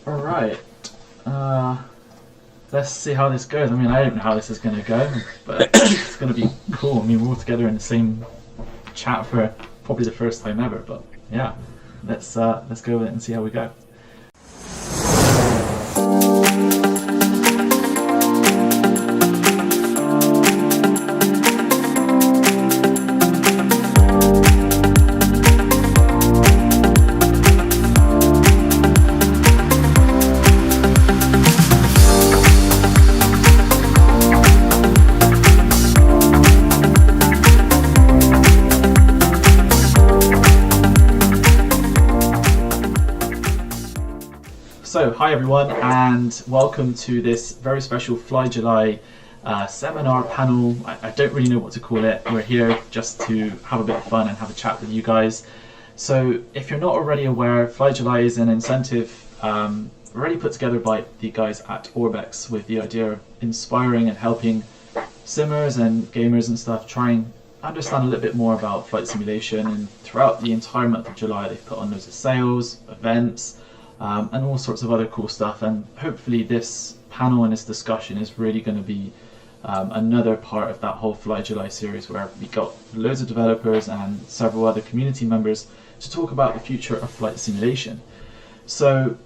All right. Let's see how this goes. I mean, I don't know how this is going to go, but it's going to be cool. I mean, we're all together in the same chat for probably the first time ever. But yeah, let's go with it and see how we go. So, hi everyone, and welcome to this very special Fly July seminar panel. I don't really know what to call it. We're here just to have a bit of fun and have a chat with you guys. So, if you're not already aware, Fly July is an incentive already put together by the guys at Orbx with the idea of inspiring and helping simmers and gamers and stuff try and understand a little bit more about flight simulation. And throughout the entire month of July, they've put on loads of sales, events, and all sorts of other cool stuff, and hopefully this panel and this discussion is really going to be another part of that whole Fly July series, where we got loads of developers and several other community members to talk about the future of flight simulation. So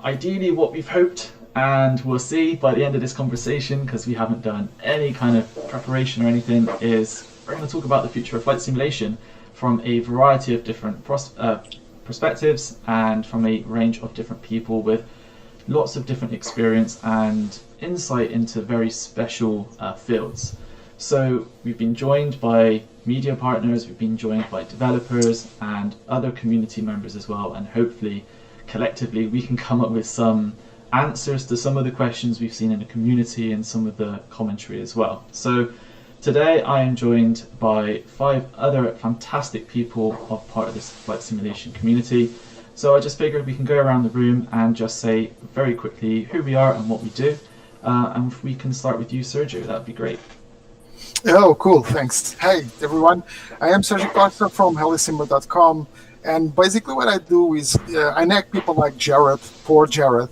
ideally what we've hoped, and we'll see by the end of this conversation because we haven't done any kind of preparation or anything, is we're going to talk about the future of flight simulation from a variety of different perspectives and from a range of different people with lots of different experience and insight into very special fields. So we've been joined by media partners, we've been joined by developers and other community members as well, and hopefully collectively we can come up with some answers to some of the questions we've seen in the community and some of the commentary as well. So today I am joined by 5 other fantastic people of part of this flight simulation community. So I just figured we can go around the room and just say very quickly who we are and what we do. And if we can start with you, Sergio, that would be great. Oh, cool, thanks. Hey, everyone. I am Sergio from FlightSimExpo.com. And basically what I do is I nag people like Jarrad, poor Jarrad,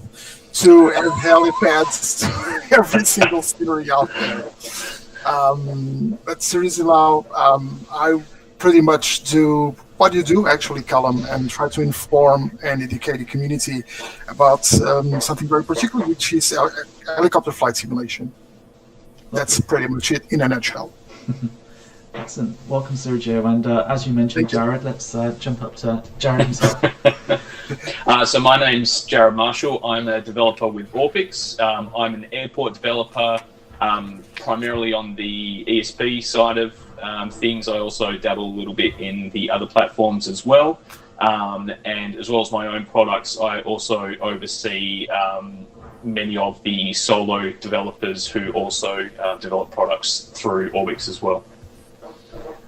to add helipads to every single scenery out there. But seriously now, I pretty much do what you do actually, Calum, and try to inform and educate the community about something very particular, which is helicopter flight simulation. That's pretty much it in a nutshell. Excellent. Welcome, Sergio. And as you mentioned, Jarrad, let's jump up to Jarrad himself. So my name's Jarrad Marshall. I'm a developer with Orbx. I'm an airport developer, primarily on the ESP side of things. I also dabble a little bit in the other platforms as well. And as well as my own products, I also oversee many of the solo developers who also develop products through Orbx as well.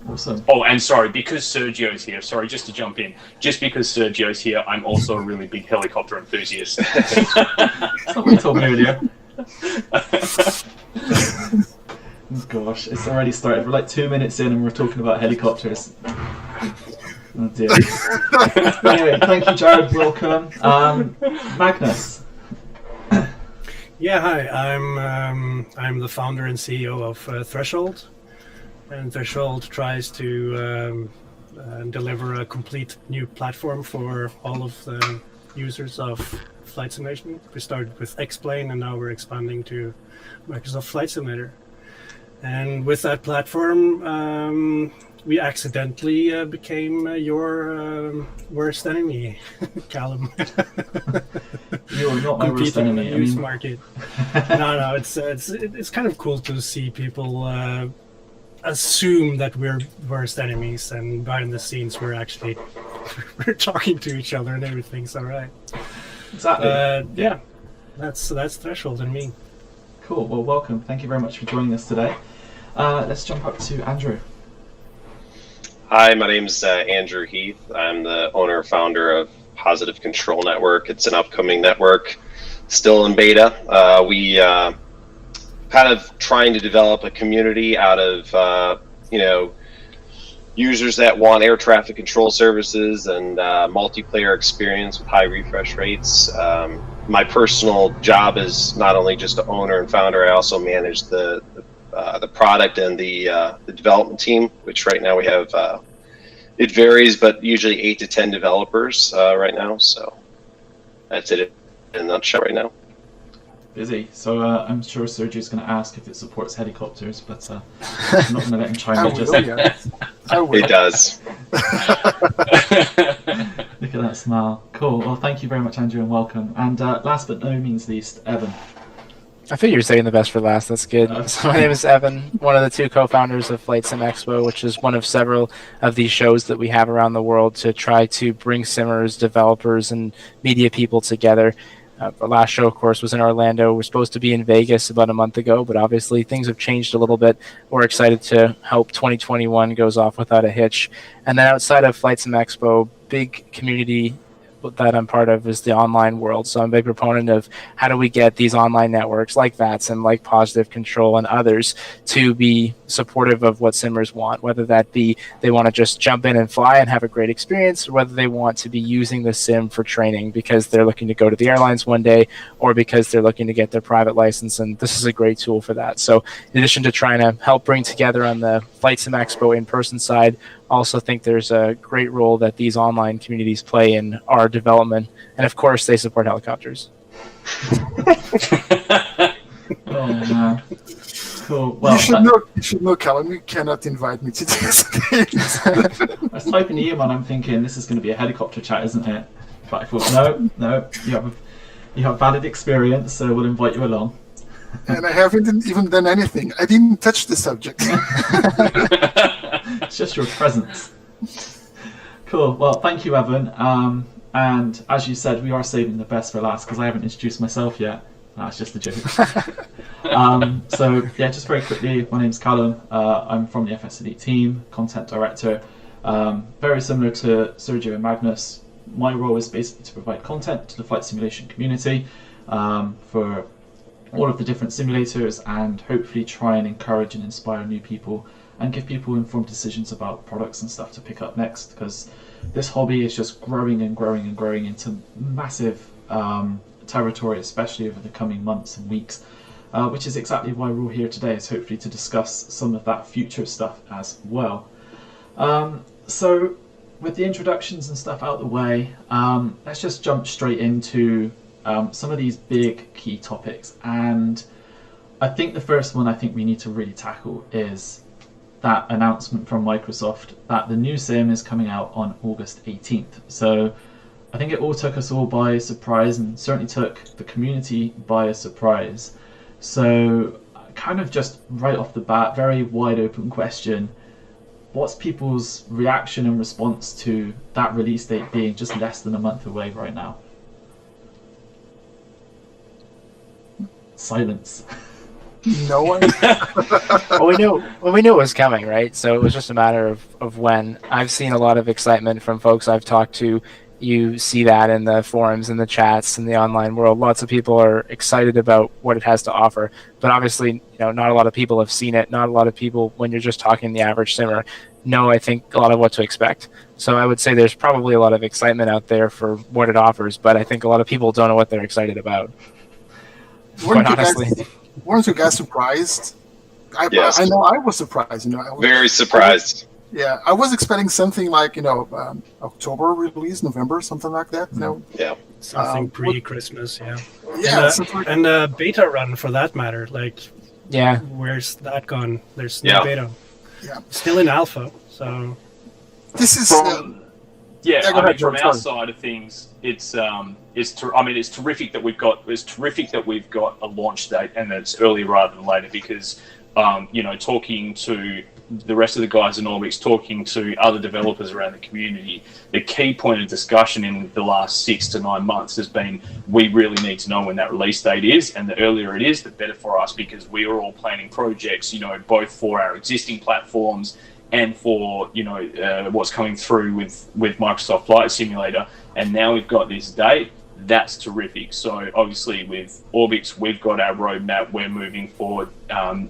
Awesome. Oh, and sorry, because Sergio's here, sorry, just to jump in, just because Sergio's here, I'm also a really big helicopter enthusiast. That's not what we told me earlier. Gosh, it's already started. We're like 2 minutes in and we're talking about helicopters. Oh dear. Anyway, thank you, Jarrad. Welcome. Magnus. Yeah, hi. I'm the founder and CEO of Threshold, and Threshold tries to deliver a complete new platform for all of the users of flight simulation. We started with X-Plane, and now we're expanding to Microsoft Flight Simulator. And with that platform, we accidentally became your worst enemy, Calum. You're not my worst enemy. I mean, market. No, it's kind of cool to see people assume that we're worst enemies, and behind the scenes we're talking to each other and everything's all right. Exactly. Yeah, that's Threshold and me. Cool. Well, welcome. Thank you very much for joining us today. Let's jump up to Andrew. Hi, my name's Andrew Heath. I'm the owner and founder of Positive Control Network. It's an upcoming network, still in beta. We kind of trying to develop a community out of users that want air traffic control services and multiplayer experience with high refresh rates. my personal job is not only just the owner and founder, I also manage the product and the development team, which right now we have, it varies, but usually 8 to 10 developers right now. So that's it in a nutshell right now. Busy. So I'm sure Sergio's going to ask if it supports helicopters, but I'm not going to let him chime in just yet. I will. It does. Look at that smile. Cool. Well, thank you very much, Andrew, and welcome. And last but no means least, Evan. I figured you were saving the best for last. That's good. So my name is Evan, one of the 2 co-founders of FlightSimExpo, which is one of several of these shows that we have around the world to try to bring simmers, developers, and media people together. The last show, of course, was in Orlando. We're supposed to be in Vegas about a month ago, but obviously things have changed a little bit. We're excited to hope 2021 goes off without a hitch. And then outside of FlightSimExpo, big community that I'm part of is the online world. So I'm a big proponent of how do we get these online networks like VATS and like Positive Control and others to be supportive of what simmers want, whether that be they want to just jump in and fly and have a great experience, or whether they want to be using the sim for training because they're looking to go to the airlines one day or because they're looking to get their private license. And this is a great tool for that. So in addition to trying to help bring together on the FlightSimExpo in-person side, also think there's a great role that these online communities play in our development, and of course they support helicopters. Oh man. Cool. Well, you should know, Calum, you cannot invite me to these things. I was typing the email and I'm thinking this is going to be a helicopter chat, isn't it? But I thought, no, you have valid experience, so we'll invite you along. And I haven't even done anything. I didn't touch the subject. It's just your presence. Cool. Well, thank you, Evan. And as you said, we are saving the best for last because I haven't introduced myself yet. That's just a joke. So yeah, just very quickly, my name's Calum. I'm from the FSElite team, content director. Very similar to Sergio and Magnus. My role is basically to provide content to the flight simulation community for all of the different simulators, and hopefully try and encourage and inspire new people and give people informed decisions about products and stuff to pick up next, because this hobby is just growing and growing and growing into massive territory, especially over the coming months and weeks, which is exactly why we're all here today, is hopefully to discuss some of that future stuff as well. So with the introductions and stuff out the way, let's just jump straight into some of these big key topics. And I think the first one I think we need to really tackle is that announcement from Microsoft that the new sim is coming out on August 18th. So I think it all took us all by surprise, and certainly took the community by a surprise. So kind of just right off the bat, very wide open question. What's people's reaction and response to that release date being just less than a month away right now? Silence. No one. Well, we knew it was coming, right? So it was just a matter of when. I've seen a lot of excitement from folks I've talked to. You see that in the forums and the chats in the online world. Lots of people are excited about what it has to offer, but obviously, not a lot of people have seen it. Not a lot of people, when you're just talking the average simmer, know, I think, a lot of what to expect. So I would say there's probably a lot of excitement out there for what it offers, but I think a lot of people don't know what they're excited about. Quite honestly. Weren't you guys surprised? Yes. I know I was surprised. Very surprised. Yeah, I was expecting something like October release, November, something like that. Yeah. Something pre-Christmas, yeah. Yeah, And a beta run for that matter. Yeah. Where's that gone? There's no Yeah. beta. Yeah. Still in alpha, so. This is. From our Sorry. side of things, it's terrific that we've got a launch date and that it's earlier rather than later, because talking to the rest of the guys in Orbx, talking to other developers around the community, the key point of discussion in the last 6 to 9 months has been, we really need to know when that release date is, and the earlier it is, the better for us, because we are all planning projects, both for our existing platforms and for what's coming through with Microsoft Flight Simulator. And now we've got this date. That's terrific. So obviously with Orbx, we've got our roadmap. We're moving forward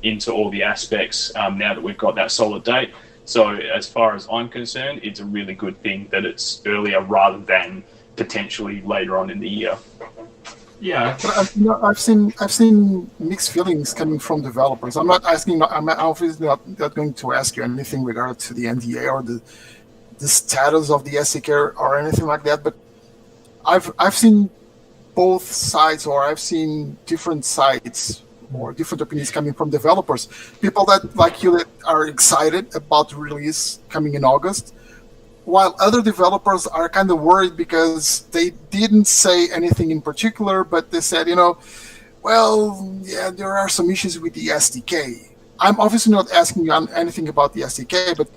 into all the aspects now that we've got that solid date. So as far as I'm concerned, it's a really good thing that it's earlier rather than potentially later on in the year. Yeah, But I've seen mixed feelings coming from developers. I'm not asking. I'm obviously not going to ask you anything regarding to the NDA or the status of the SDK or anything like that. But I've seen both sides, or I've seen different sides or different opinions coming from developers. People that, like you, that are excited about the release coming in August, while other developers are kind of worried because they didn't say anything in particular, but they said, well, yeah, there are some issues with the SDK. I'm obviously not asking you anything about the SDK, but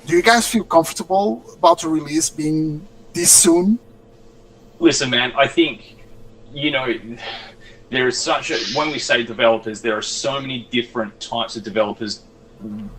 do you guys feel comfortable about the release being this soon? Listen, man, I think, there is when we say developers, there are so many different types of developers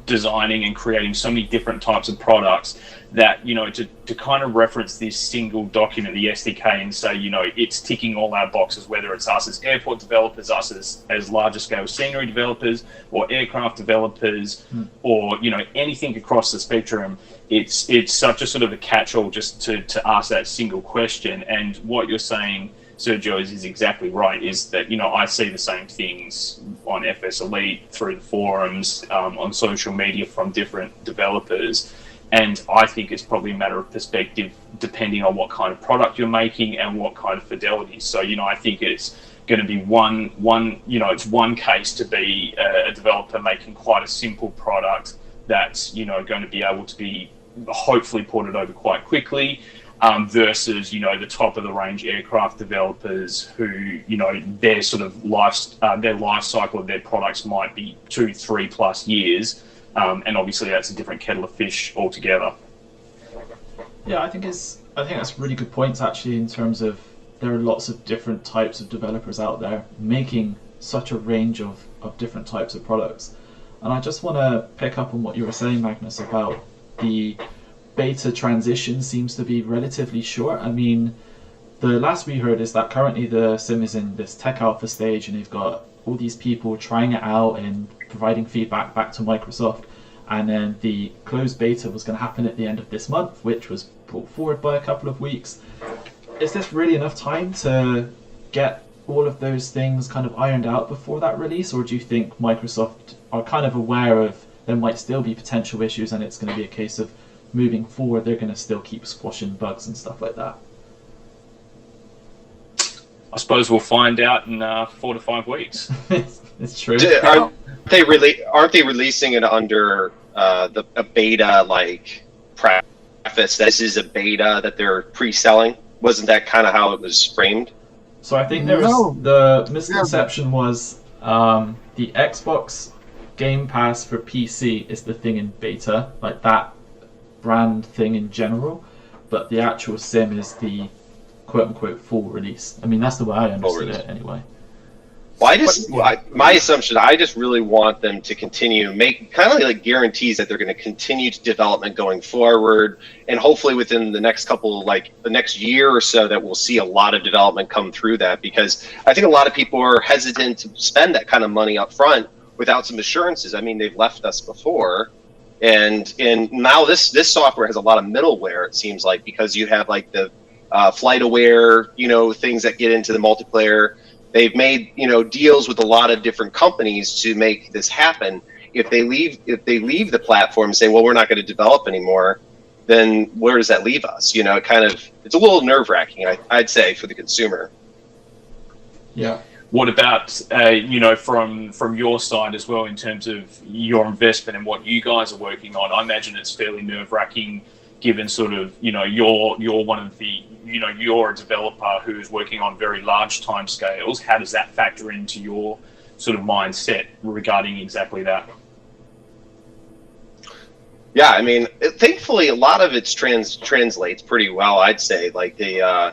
designing and creating so many different types of products that, to kind of reference this single document, the SDK, and say, it's ticking all our boxes, whether it's us as airport developers, us as larger scale scenery developers, or aircraft developers, or, anything across the spectrum. It's such a sort of a catch-all just to ask that single question. And what you're saying, Sergio, is exactly right, is that, I see the same things on FSElite, through the forums, on social media from different developers. And I think it's probably a matter of perspective, depending on what kind of product you're making and what kind of fidelity. So, I think it's going to be it's one case to be a developer making quite a simple product that's, going to be able to be hopefully ported over quite quickly. Versus, the top of the range aircraft developers who, their sort of life cycle of their products might be 2-3+ years, and obviously that's a different kettle of fish altogether. Yeah, I think that's really good points actually, in terms of there are lots of different types of developers out there making such a range of different types of products. And I just want to pick up on what you were saying, Magnus, about the beta transition seems to be relatively short. I mean, the last we heard is that currently the sim is in this tech alpha stage, and they've got all these people trying it out and providing feedback back to Microsoft. And then the closed beta was going to happen at the end of this month, which was brought forward by a couple of weeks. Is this really enough time to get all of those things kind of ironed out before that release, or do you think Microsoft are kind of aware of there might still be potential issues and it's going to be a case of moving forward they're going to still keep squashing bugs and stuff like that? I suppose we'll find out in 4 to 5 weeks. It's true. Aren't they releasing it under a beta like preface? This is a beta that they're pre-selling. Wasn't that kind of how it was framed? So I think the misconception was the Xbox Game Pass for PC is the thing in beta, like that brand thing in general, but the actual sim is the quote-unquote full release. I mean, that's the way I understood it anyway. Well, my assumption, I just really want them to continue, make kind of like guarantees that they're going to continue to development going forward, and hopefully within the next the next year or so, that we'll see a lot of development come through that, because I think a lot of people are hesitant to spend that kind of money up front without some assurances. I mean, they've left us before, and now this software has a lot of middleware, it seems like, because you have like the flight aware, things that get into the multiplayer. They've made, deals with a lot of different companies to make this happen. If they leave the platform and say, well, we're not going to develop anymore, then where does that leave us? It's a little nerve-wracking, I'd say, for the consumer. Yeah. What about, from your side as well, in terms of your investment and what you guys are working on? I imagine it's fairly nerve-wracking, given sort of, you're one of the, you're a developer who's working on very large time scales. How does that factor into your sort of mindset regarding exactly that? Yeah, I mean, thankfully, a lot of it translates pretty well, I'd say. Like the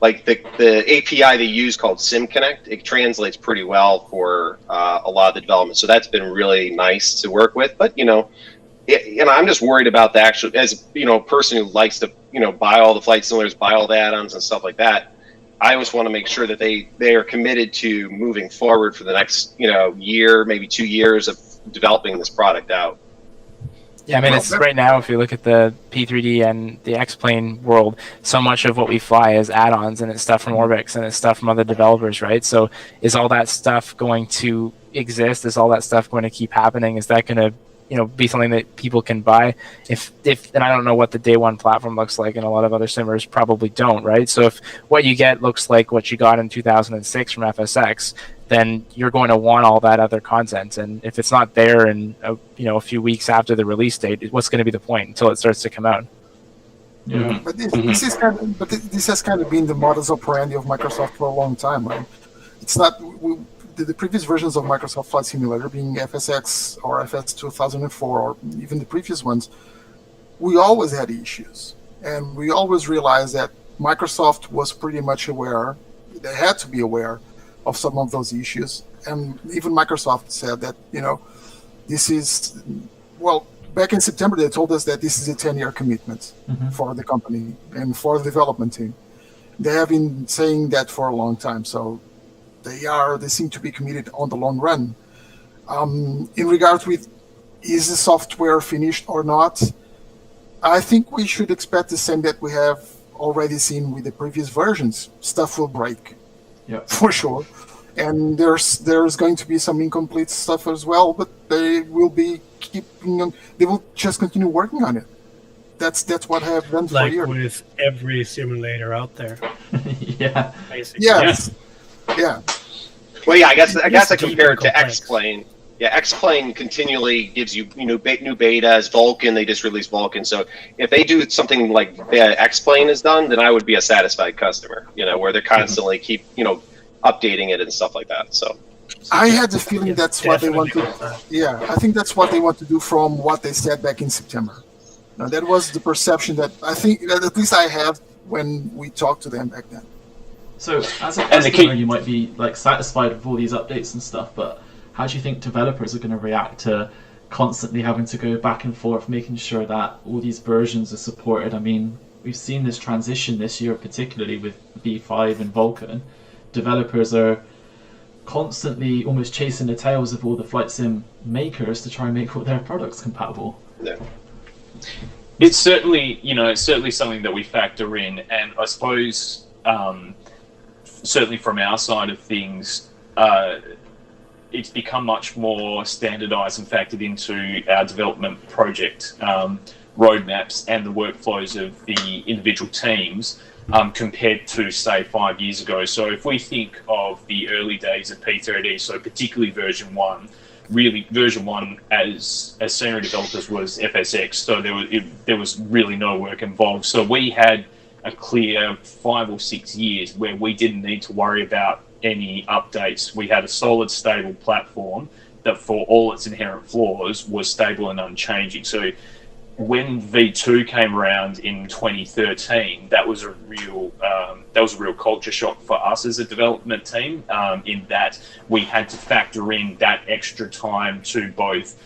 API they use called SimConnect, it translates pretty well for a lot of the development. So that's been really nice to work with. But, I'm just worried about the actual, as a person who likes to, buy all the flight simulators, buy all the add-ons and stuff like that. I always want to make sure that they are committed to moving forward for the next, year, maybe 2 years of developing this product out. Yeah, I mean, Well, it's right now, if you look at the P3D and the X-Plane world, so much of what we fly is add-ons, and it's stuff from Orbx, and it's stuff from other developers, right? So is all that stuff going to exist? Is all that stuff going to keep happening? Is that going to, be something that people can buy? If and I don't know what the day one platform looks like, and a lot of other simmers probably don't, right? So if what you get looks like what you got in 2006 from FSX, then you're going to want all that other content. And if it's not there in a few weeks after the release date, what's going to be the point until it starts to come out? Yeah. But this has kind of been the modus operandi of Microsoft for a long time, right? It's not the previous versions of Microsoft Flight Simulator, being FSX or FS 2004, or even the previous ones, we always had issues, and we always realized that Microsoft was pretty much aware. They had to be aware of some of those issues, and even Microsoft said that this is back in September they told us that this is a 10-year commitment for the company and for the development team. They have been saying that for a long time, so they seem to be committed on the long run. In regards with is the software finished or not, I think we should expect the same that we have already seen with the previous versions. Stuff will break. Yeah, for sure, and there's going to be some incomplete stuff as well, but they will be they will just continue working on it. That's what I have done for years. Like with every simulator out there. Yeah. Basically. Yes. Yeah. Well, yeah, I guess I deep compare it to and complex. X-Plane. Yeah, X-Plane continually gives you new betas. Vulkan, they just released Vulkan. So if they do something like X-Plane is done, then I would be a satisfied customer. Where they're constantly keep updating it and stuff like that. So I had the feeling that's what they want to. Definitely. Yeah, I think that's what they want to do from what they said back in September. Now, that was the perception that I think that at least I have when we talked to them back then. So as a customer, you might be satisfied with all these updates and stuff, but how do you think developers are going to react to constantly having to go back and forth, making sure that all these versions are supported? I mean, we've seen this transition this year, particularly with V5 and Vulkan. Developers are constantly almost chasing the tails of all the flight sim makers to try and make all their products compatible. yeah. It's certainly, something that we factor in, and I suppose certainly from our side of things, it's become much more standardized and factored into our development project roadmaps and the workflows of the individual teams compared to, say, 5 years ago. So if we think of the early days of P3D, so particularly version 1, really version 1 as senior developers was FSX, so there was really no work involved. So we had a clear 5 or 6 years where we didn't need to worry about any updates. We had a solid, stable platform that, for all its inherent flaws, was stable and unchanging. So when V2 came around in 2013, that was a real culture shock for us as a development team, in that we had to factor in that extra time to both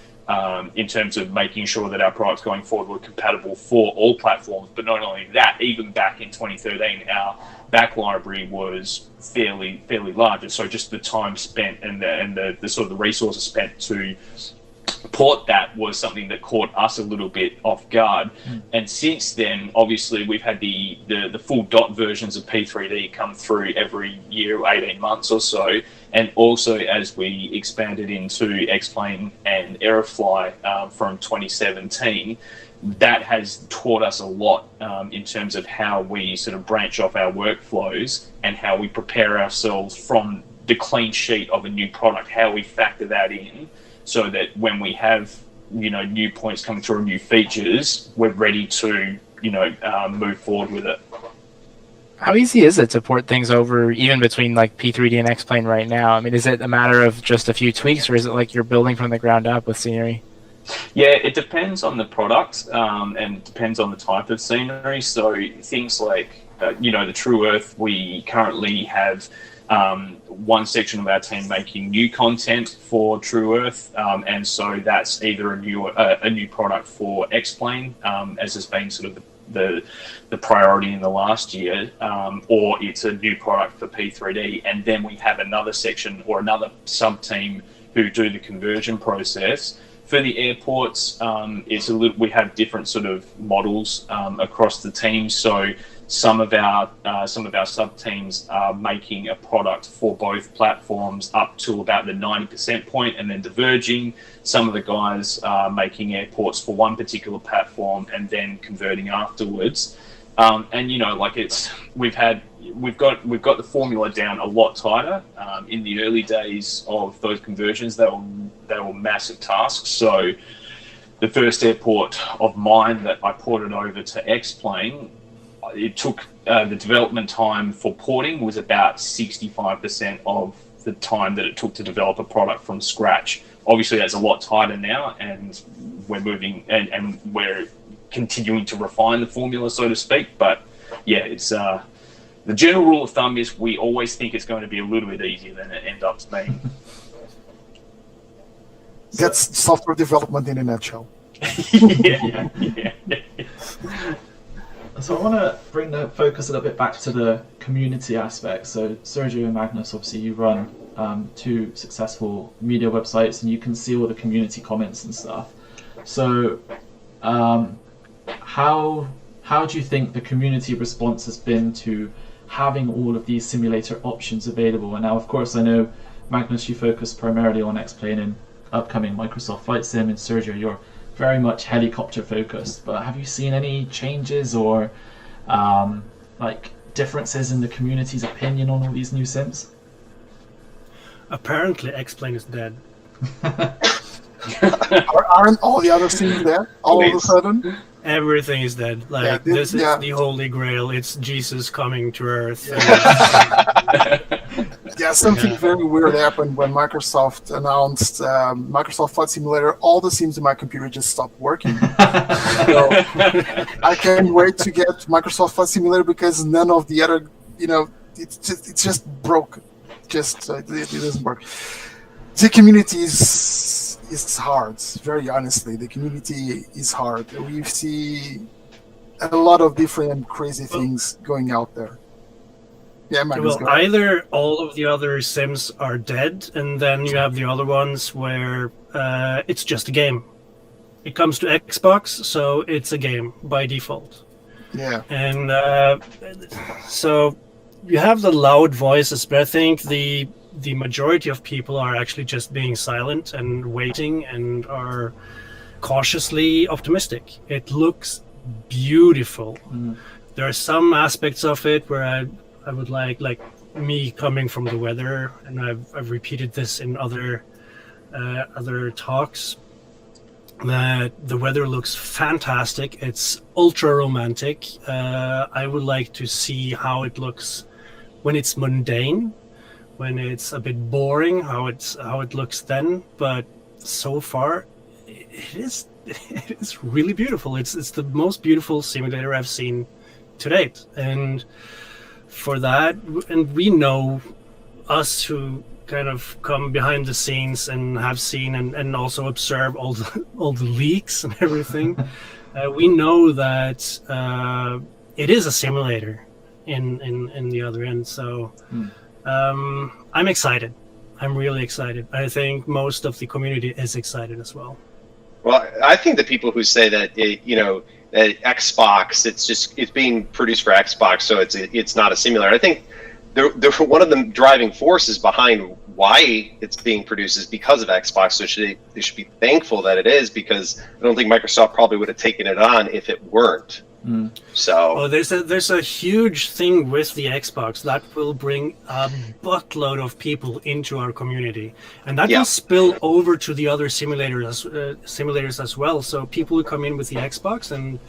in terms of making sure that our products going forward were compatible for all platforms. But not only that, even back in 2013, our back library was fairly large, and so just the time spent and the sort of the resources spent to port that was something that caught us a little bit off guard. And since then, obviously, we've had the full dot versions of P3D come through every year, 18 months or so. And also, as we expanded into X-Plane and Aerofly from 2017, that has taught us a lot in terms of how we sort of branch off our workflows and how we prepare ourselves from the clean sheet of a new product, how we factor that in, so that when we have, new points coming through, new features, we're ready to, move forward with it. How easy is it to port things over, even between like P3D and X-Plane right now? I mean, is it a matter of just a few tweaks, or is it like you're building from the ground up with scenery? Yeah, it depends on the product, and it depends on the type of scenery. So things like, the True Earth, we currently have one section of our team making new content for True Earth, and so that's either a new product for X-Plane, as has been sort of the priority in the last year, or it's a new product for P3D. And then we have another section or another sub team who do the conversion process For the airports, it's a little. We have different sort of models across the team. So some of our sub teams are making a product for both platforms up to about the 90% point, and then diverging. Some of the guys are making airports for one particular platform and then converting afterwards. And you know, like we've got the formula down a lot tighter. In the early days of those conversions, they were massive tasks. So the first airport of mine that I ported over to X-Plane, it took the development time for porting was about 65% of the time that it took to develop a product from scratch. Obviously, that's a lot tighter now, and we're moving and we're continuing to refine the formula, so to speak. But yeah, it's the general rule of thumb is we always think it's going to be a little bit easier than it ends up being. That's software development in a nutshell. yeah. So I want to bring the focus a little bit back to the community aspect. So Sergio and Magnus, obviously you run 2 successful media websites, and you can see all the community comments and stuff. So how do you think the community response has been to having all of these simulator options available? And now, of course, I know, Magnus, you focus primarily on X-Plane and upcoming Microsoft Flight Sim, and Sergio, you're very much helicopter focused. But have you seen any changes or like differences in the community's opinion on all these new sims? Apparently, X-Plane is dead. Aren't all the other things there all of a sudden? Everything is dead. Like this is the Holy Grail. It's Jesus coming to Earth. Yeah, something very weird happened when Microsoft announced Microsoft Flight Simulator. All the sims in my computer just stopped working. So I can't wait to get Microsoft Flight Simulator because none of the other, it's just broke. It doesn't work. The community is hard. Very honestly, the community is hard. We see a lot of different crazy things going out there. Yeah, Magnus, well, either all of the other sims are dead, and then you have the other ones where it's just a game. It comes to Xbox, so it's a game by default. Yeah. And so you have the loud voices, but I think the majority of people are actually just being silent and waiting and are cautiously optimistic. It looks beautiful. There are some aspects of it where I would like me coming from the weather, and I've repeated this in other talks, that the weather looks fantastic. It's ultra romantic. I would like to see how it looks when it's mundane, when it's a bit boring, how it looks then. But so far, it is really beautiful. It's the most beautiful simulator I've seen to date, and for that, and we know, us who kind of come behind the scenes and have seen and also observe all the leaks and everything, we know that it is a simulator in the other end. So I'm excited. I'm really excited. I think most of the community is excited as well. Well, I think the people who say that that Xbox, it's being produced for Xbox, so it's not a simulator. I think one of the driving forces behind why it's being produced is because of Xbox. So they should be thankful that it is, because I don't think Microsoft probably would have taken it on if it weren't. So there's a huge thing with the Xbox that will bring a buttload of people into our community, and that will spill over to the other simulators as well. So people who come in with the Xbox, and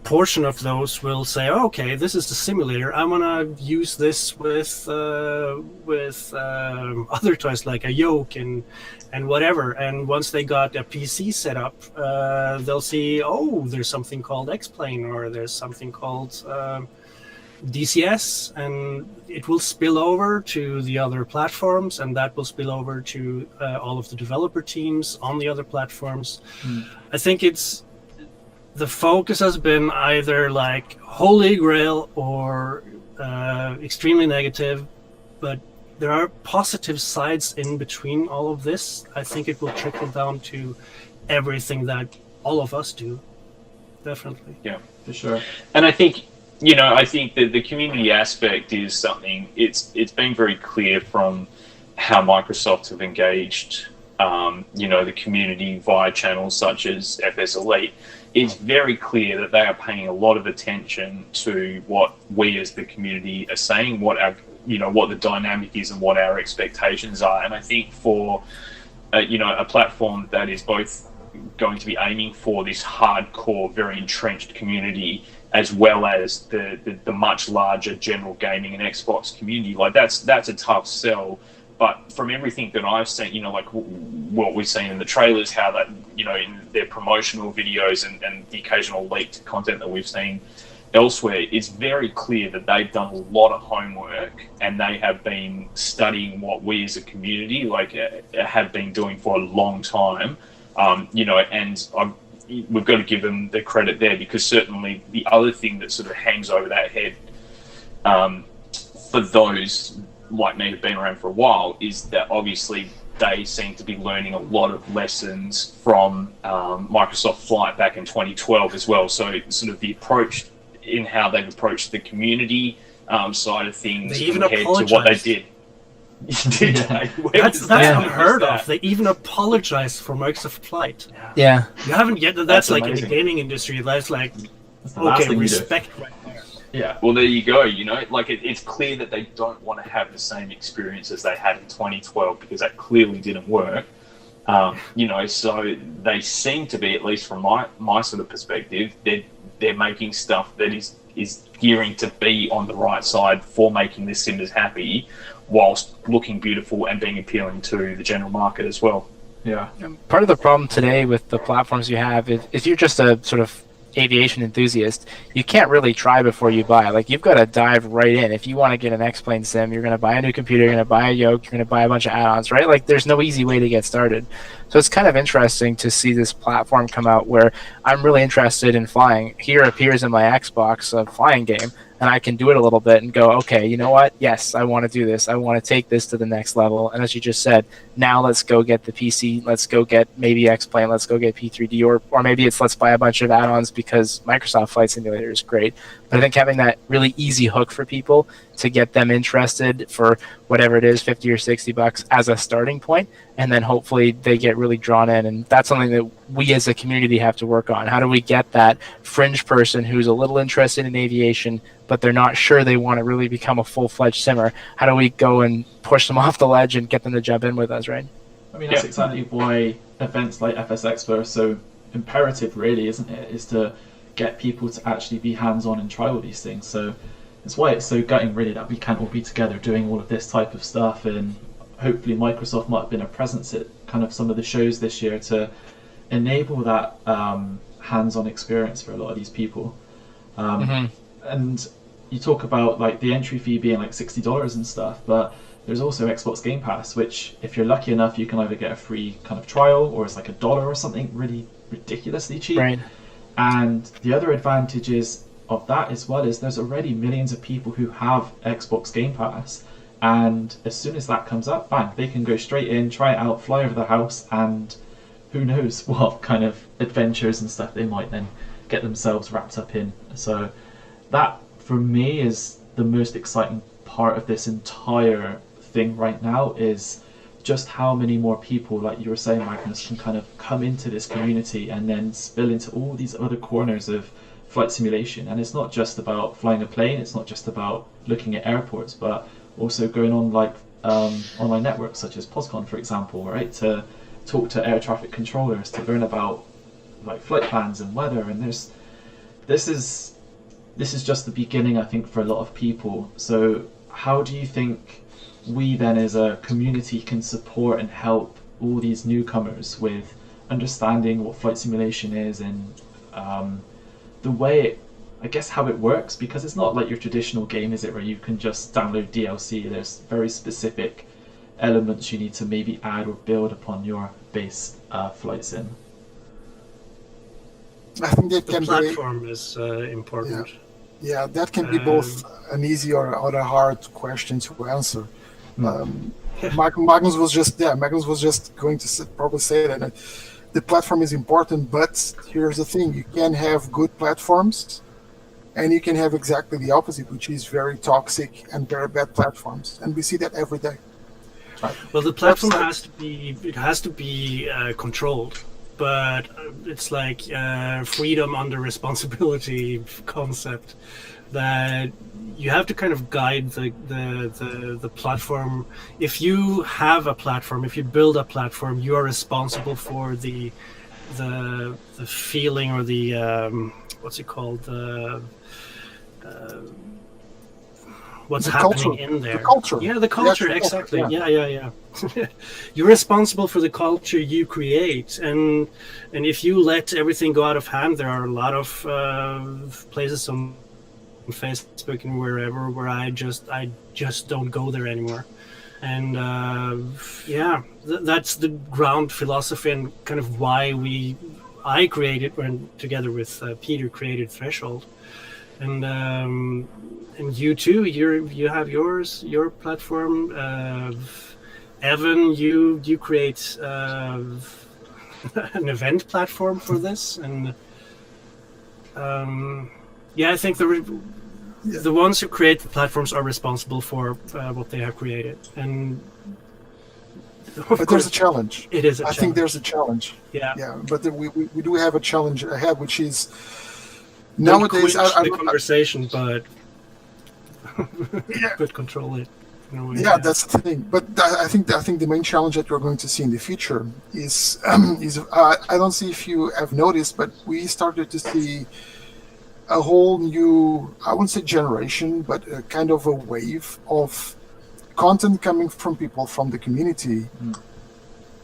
portion of those will say, oh, okay, this is the simulator, I want to use this with other toys like a yoke and whatever. And once they got a PC set up, they'll see, oh, there's something called X-Plane, or there's something called DCS, and it will spill over to the other platforms, and that will spill over to all of the developer teams on the other platforms. I think the focus has been either like Holy Grail or extremely negative, but there are positive sides in between all of this. I think it will trickle down to everything that all of us do. Definitely. Yeah, For sure. and I think that the community aspect is something. It's been very clear from how Microsoft have engaged, the community via channels such as FSElite. It's very clear that they are paying a lot of attention to what we as the community are saying, what the dynamic is and what our expectations are. And I think for a platform that is both going to be aiming for this hardcore, very entrenched community, as well as the much larger general gaming and Xbox community, like that's a tough sell. But from everything that I've seen, like what we've seen in the trailers, how that, in their promotional videos and the occasional leaked content that we've seen elsewhere, it's very clear that they've done a lot of homework and they have been studying what we as a community have been doing for a long time. And we've got to give them the credit there, because certainly the other thing that sort of hangs over that head for those like me who've been around for a while is that obviously they seem to be learning a lot of lessons from Microsoft Flight back in 2012 as well. So sort of the approach in how they've approached the community side of things compared to what they did. Did they? That's unheard of. They even apologize for Microsoft Flight. Yeah. You haven't yet. That's like amazing. in the gaming industry. That's like That's the last okay, thing you do. respect right there. Yeah. Well, there you go. It's clear that they don't want to have the same experience as they had in 2012, because that clearly didn't work. So they seem to be, at least from my sort of perspective, they're making stuff that is gearing to be on the right side for making the simmers happy, whilst looking beautiful and being appealing to the general market as well. Yeah. Part of the problem today with the platforms you have is if you're just a sort of aviation enthusiast, you can't really try before you buy. Like, you've got to dive right in. If you want to get an X-Plane sim, you're going to buy a new computer, you're going to buy a yoke, you're going to buy a bunch of add-ons, right? Like, there's no easy way to get started. So it's kind of interesting to see this platform come out where I'm really interested in flying. Here appears in my Xbox a flying game, and I can do it a little bit and go, okay, you know what? Yes, I want to do this. I want to take this to the next level. And as you just said, now let's go get the PC. Let's go get maybe X-Plane. Let's go get P3D. Or maybe it's let's buy a bunch of add-ons because Microsoft Flight Simulator is great. But I think having that really easy hook for people to get them interested for whatever it is, 50 or 60 bucks as a starting point, and then hopefully they get really drawn in. And that's something that we as a community have to work on. How do we get that fringe person who's a little interested in aviation, but they're not sure they want to really become a full-fledged simmer? How do we go and push them off the ledge and get them to jump in with us, right? I mean, that's exactly why events like FSExpo are so imperative, really, isn't it? Is to get people to actually be hands-on and try all these things. So it's why it's so gutting, really, that we can't all be together doing all of this type of stuff. And hopefully Microsoft might have been a presence at kind of some of the shows this year to enable that hands-on experience for a lot of these people. And you talk about like the entry fee being like $60 and stuff, but there's also Xbox Game Pass, which if you're lucky enough, you can either get a free kind of trial, or it's like $1 or something really ridiculously cheap. Right. And the other advantages of that as well is there's already millions of people who have Xbox Game Pass, and as soon as that comes up, bang, they can go straight in, try it out, fly over the house, and who knows what kind of adventures and stuff they might then get themselves wrapped up in. So that, for me, is the most exciting part of this entire thing right now, is just how many more people, like you were saying, Magnus, can kind of come into this community and then spill into all these other corners of flight simulation. And it's not just about flying a plane, it's not just about looking at airports, but also going on like online networks such as POSCON, for example, right, to talk to air traffic controllers, to learn about like flight plans and weather. And this is just the beginning, I think, for a lot of people. So how do you think we then as a community can support and help all these newcomers with understanding what flight simulation is and the way I guess how it works? Because it's not like your traditional game, is it, where you can just download DLC. There's very specific elements you need to maybe add or build upon your base flight sim. I think that The can be. platform is important. Yeah, that can be both an easy or a hard question to answer. Magnus was just going to probably say that the platform is important, but here's the thing: you can have good platforms, and you can have exactly the opposite, which is very toxic and very bad platforms, and we see that every day. Well, the platform has to be controlled, but it's like freedom under responsibility concept, that you have to kind of guide the platform. If you have a platform, if you build a platform, you are responsible for the feeling, or the what's it called, what's happening in there. The culture. Yeah, the culture, exactly. Yeah. You're responsible for the culture you create, and if you let everything go out of hand, there are a lot of places on Facebook and wherever where I just don't go there anymore. And that's the ground philosophy, and kind of why I created, when together with Peter, created Threshold. And you too, you have your platform. Evan, you create an event platform for this, and I think the ones who create the platforms are responsible for what they have created. And but there's a challenge. It is. I think there's a challenge. Yeah. But we do have a challenge ahead, which is Don't nowadays. The conversation, but but control it. Yeah, that's the thing. But I think the main challenge that we're going to see in the future is I don't see if you have noticed, but we started to see a whole new, I wouldn't say generation, but a kind of a wave of content coming from people from the community,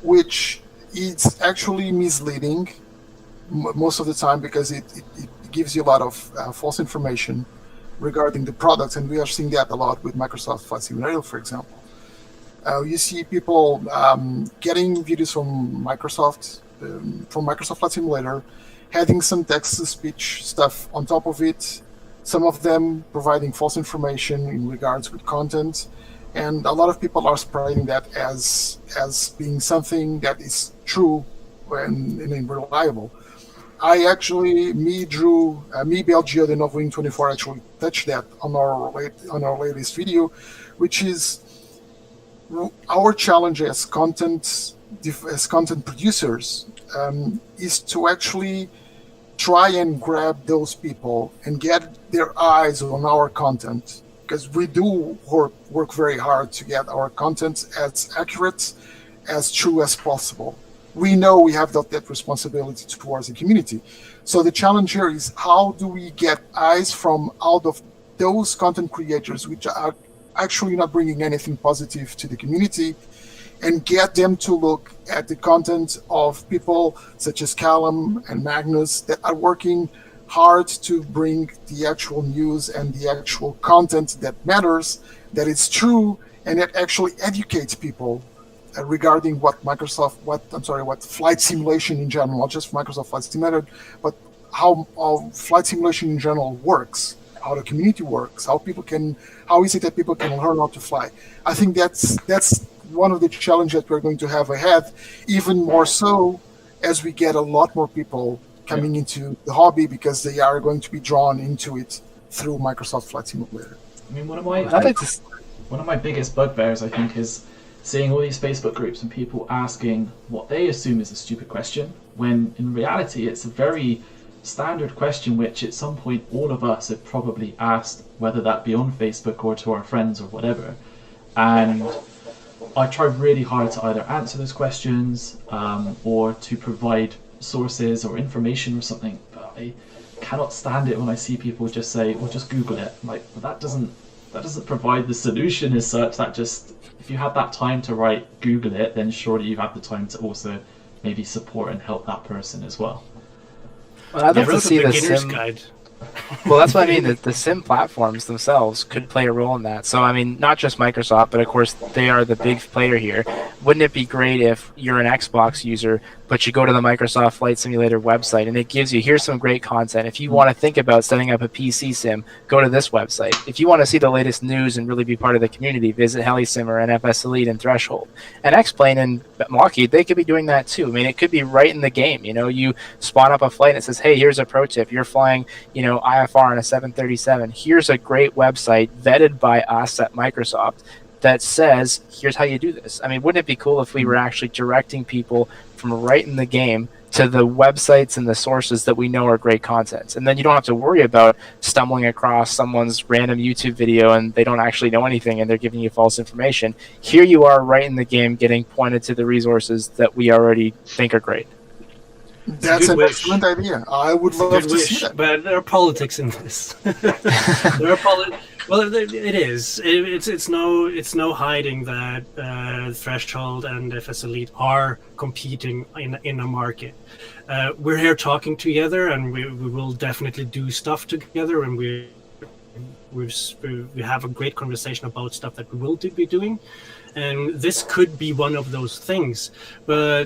which is actually misleading most of the time, because it gives you a lot of false information regarding the products, and we are seeing that a lot with Microsoft Flight Simulator, for example. You see people getting videos from Microsoft Flight Simulator, adding some text-to-speech stuff on top of it, some of them providing false information in regards with content, and a lot of people are spreading that as being something that is true and reliable. I actually, Belgio, the Novo Wing 24, actually touched that on our latest video, which is our challenge as content producers, is to actually try and grab those people and get their eyes on our content, because we do work very hard to get our content as accurate, as true as possible. We know we have that responsibility towards the community. So the challenge here is, how do we get eyes from out of those content creators which are actually not bringing anything positive to the community, and get them to look at the content of people such as Calum and Magnus that are working hard to bring the actual news and the actual content that matters, that is true, and that actually educates people regarding what flight simulation in general, not just Microsoft Flight Simulator, but how flight simulation in general works, how the community works, how is it that people can learn how to fly. I think that's one of the challenges that we're going to have ahead, even more so as we get a lot more people coming into the hobby, because they are going to be drawn into it through Microsoft Flight Simulator. I mean, one of my biggest bugbears, I think, is seeing all these Facebook groups and people asking what they assume is a stupid question, when in reality it's a very standard question which at some point all of us have probably asked, whether that be on Facebook or to our friends or whatever. And I try really hard to either answer those questions or to provide sources or information or something, but I cannot stand it when I see people just say, well, just Google it. Like, that doesn't provide the solution as such. That just, if you had that time to write Google it, then surely you have the time to also maybe support and help that person as well. Well, I'd love to see the beginner's guide. Well, that's what I mean. The sim platforms themselves could play a role in that. So, I mean, not just Microsoft, but of course they are the big player here. Wouldn't it be great if you're an Xbox user, but you go to the Microsoft Flight Simulator website and it gives you, here's some great content. If you want to think about setting up a PC sim, go to this website. If you want to see the latest news and really be part of the community, visit HeliSimmer and FSElite and Threshold. And X-Plane and Lockheed, they could be doing that too. I mean, it could be right in the game. You know, you spawn up a flight and it says, hey, here's a pro tip. You're flying, you know, IFR on a 737. Here's a great website vetted by us at Microsoft that says, here's how you do this. I mean, wouldn't it be cool if we were actually directing people from right in the game to the websites and the sources that we know are great content? And then you don't have to worry about stumbling across someone's random YouTube video and they don't actually know anything and they're giving you false information. Here you are right in the game getting pointed to the resources that we already think are great. That's an excellent idea. I would love to see that. But there are politics in this. There are Well, it is. It's no hiding that Threshold and FSElite are competing in a market. We're here talking together, and we will definitely do stuff together, and we have a great conversation about stuff that we will be doing. And this could be one of those things. But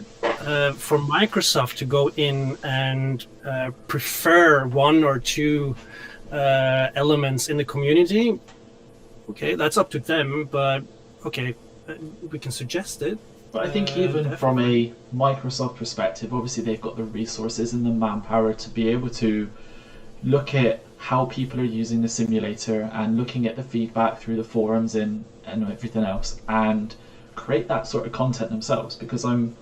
for Microsoft to go in and prefer one or two elements in the community, okay, that's up to them. But okay, we can suggest it. But I think even from a Microsoft perspective, obviously they've got the resources and the manpower to be able to look at how people are using the simulator and looking at the feedback through the forums and everything else, and create that sort of content themselves, because I'm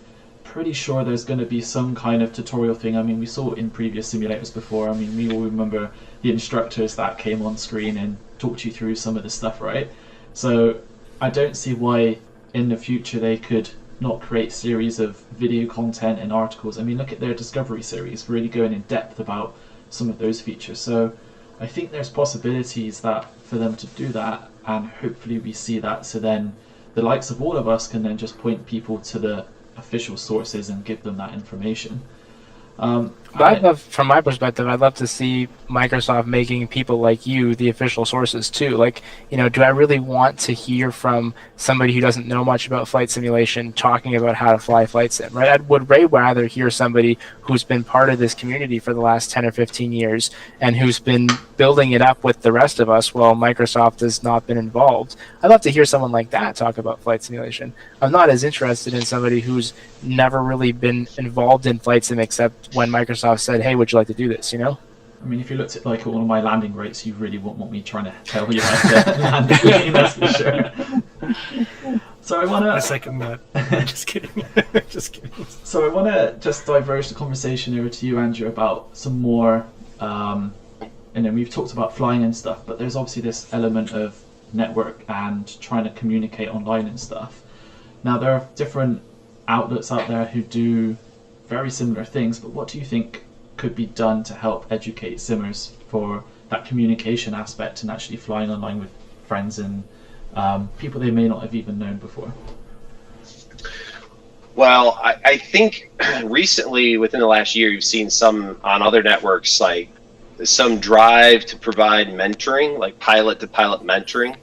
pretty sure there's going to be some kind of tutorial thing. I mean, we saw it in previous simulators before. I mean, we all remember the instructors that came on screen and talked you through some of the stuff, right? So I don't see why in the future they could not create series of video content and articles. I mean, look at their Discovery series, really going in depth about some of those features. So I think there's possibilities that for them to do that, and hopefully we see that, so then the likes of all of us can then just point people to the official sources and give them that information. I'd love, from my perspective, I'd love to see Microsoft making people like you the official sources too. Like, you know, do I really want to hear from somebody who doesn't know much about flight simulation talking about how to fly flight sim, right? I would way rather hear somebody who's been part of this community for the last 10 or 15 years and who's been building it up with the rest of us while Microsoft has not been involved. I'd love to hear someone like that talk about flight simulation. I'm not as interested in somebody who's never really been involved in flight sim except when Microsoft said, hey, would you like to do this, you know? I mean, if you looked at like all of my landing rates, you really won't want me trying to tell you how to land a plane, that's for sure. So I want to... I second that. Just kidding. Just kidding. So I want to just diverge the conversation over to you, Andrew, about some more... and then we've talked about flying and stuff, but there's obviously this element of network and trying to communicate online and stuff. Now, there are different outlets out there who do very similar things, but what do you think could be done to help educate simmers for that communication aspect and actually flying online with friends and people they may not have even known before? Well, I think recently, within the last year, you've seen some on other networks, like some drive to provide mentoring, like pilot-to-pilot mentoring.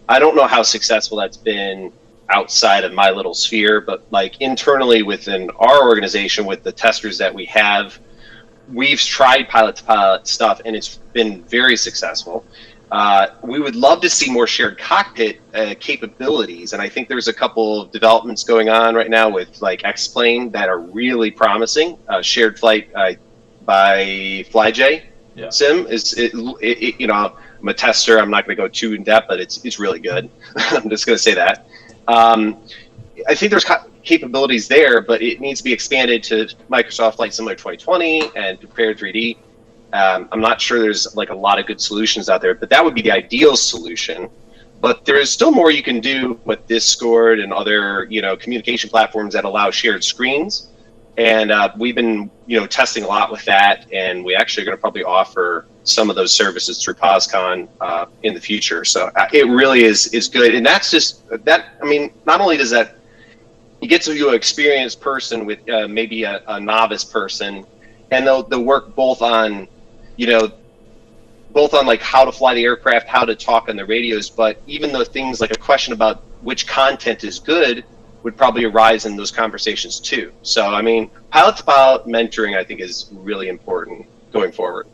I don't know how successful that's been outside of my little sphere, but like internally within our organization with the testers that we have, we've tried pilot-to-pilot stuff and it's been very successful. We would love to see more shared cockpit capabilities, and I think there's a couple of developments going on right now with like X-Plane that are really promising. Shared flight by FlyJ Sim you know, I'm a tester. I'm not going to go too in depth, but it's really good. I'm just going to say that. I think there's capabilities there, but it needs to be expanded to Microsoft Flight Simulator 2020 and Prepared 3D. I'm not sure there's like a lot of good solutions out there, but that would be the ideal solution. But there is still more you can do with Discord and other, you know, communication platforms that allow shared screens. And we've been, you know, testing a lot with that, and we actually are going to probably offer some of those services through POSCON in the future. So it really is good, and that's just that. I mean, not only does that, you get to an experienced person with maybe a novice person, and they'll work both on, you know, both on like how to fly the aircraft, how to talk on the radios, but even though things like a question about which content is good would probably arise in those conversations too. So, I mean, pilot to pilot mentoring, I think, is really important going forward.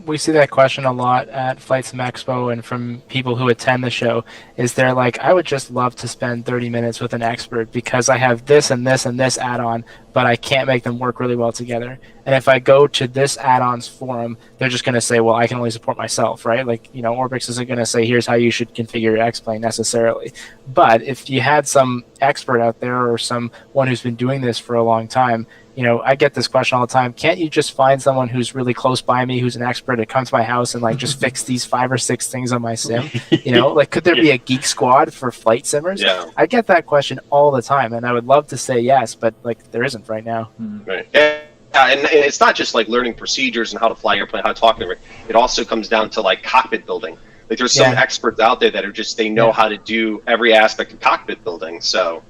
We see that question a lot at FlightSimExpo and from people who attend the show. Is they're like, I would just love to spend 30 minutes with an expert because I have this and this and this add-on, but I can't make them work really well together. And if I go to this add-ons forum, they're just going to say, well, I can only support myself, right? Like, you know, Orbx isn't going to say, here's how you should configure your X-plane necessarily. But if you had some expert out there or someone who's been doing this for a long time, you know, I get this question all the time. Can't you just find someone who's really close by me, who's an expert, to come to my house and like just fix these 5 or 6 things on my sim? You know, like, could there be a geek squad for flight simmers? Yeah. I get that question all the time, and I would love to say yes, but like there isn't right now. Right. Yeah, and it's not just like learning procedures and how to fly an airplane, how to talk to it. It also comes down to like cockpit building. Like there's some experts out there that are just, they know how to do every aspect of cockpit building. So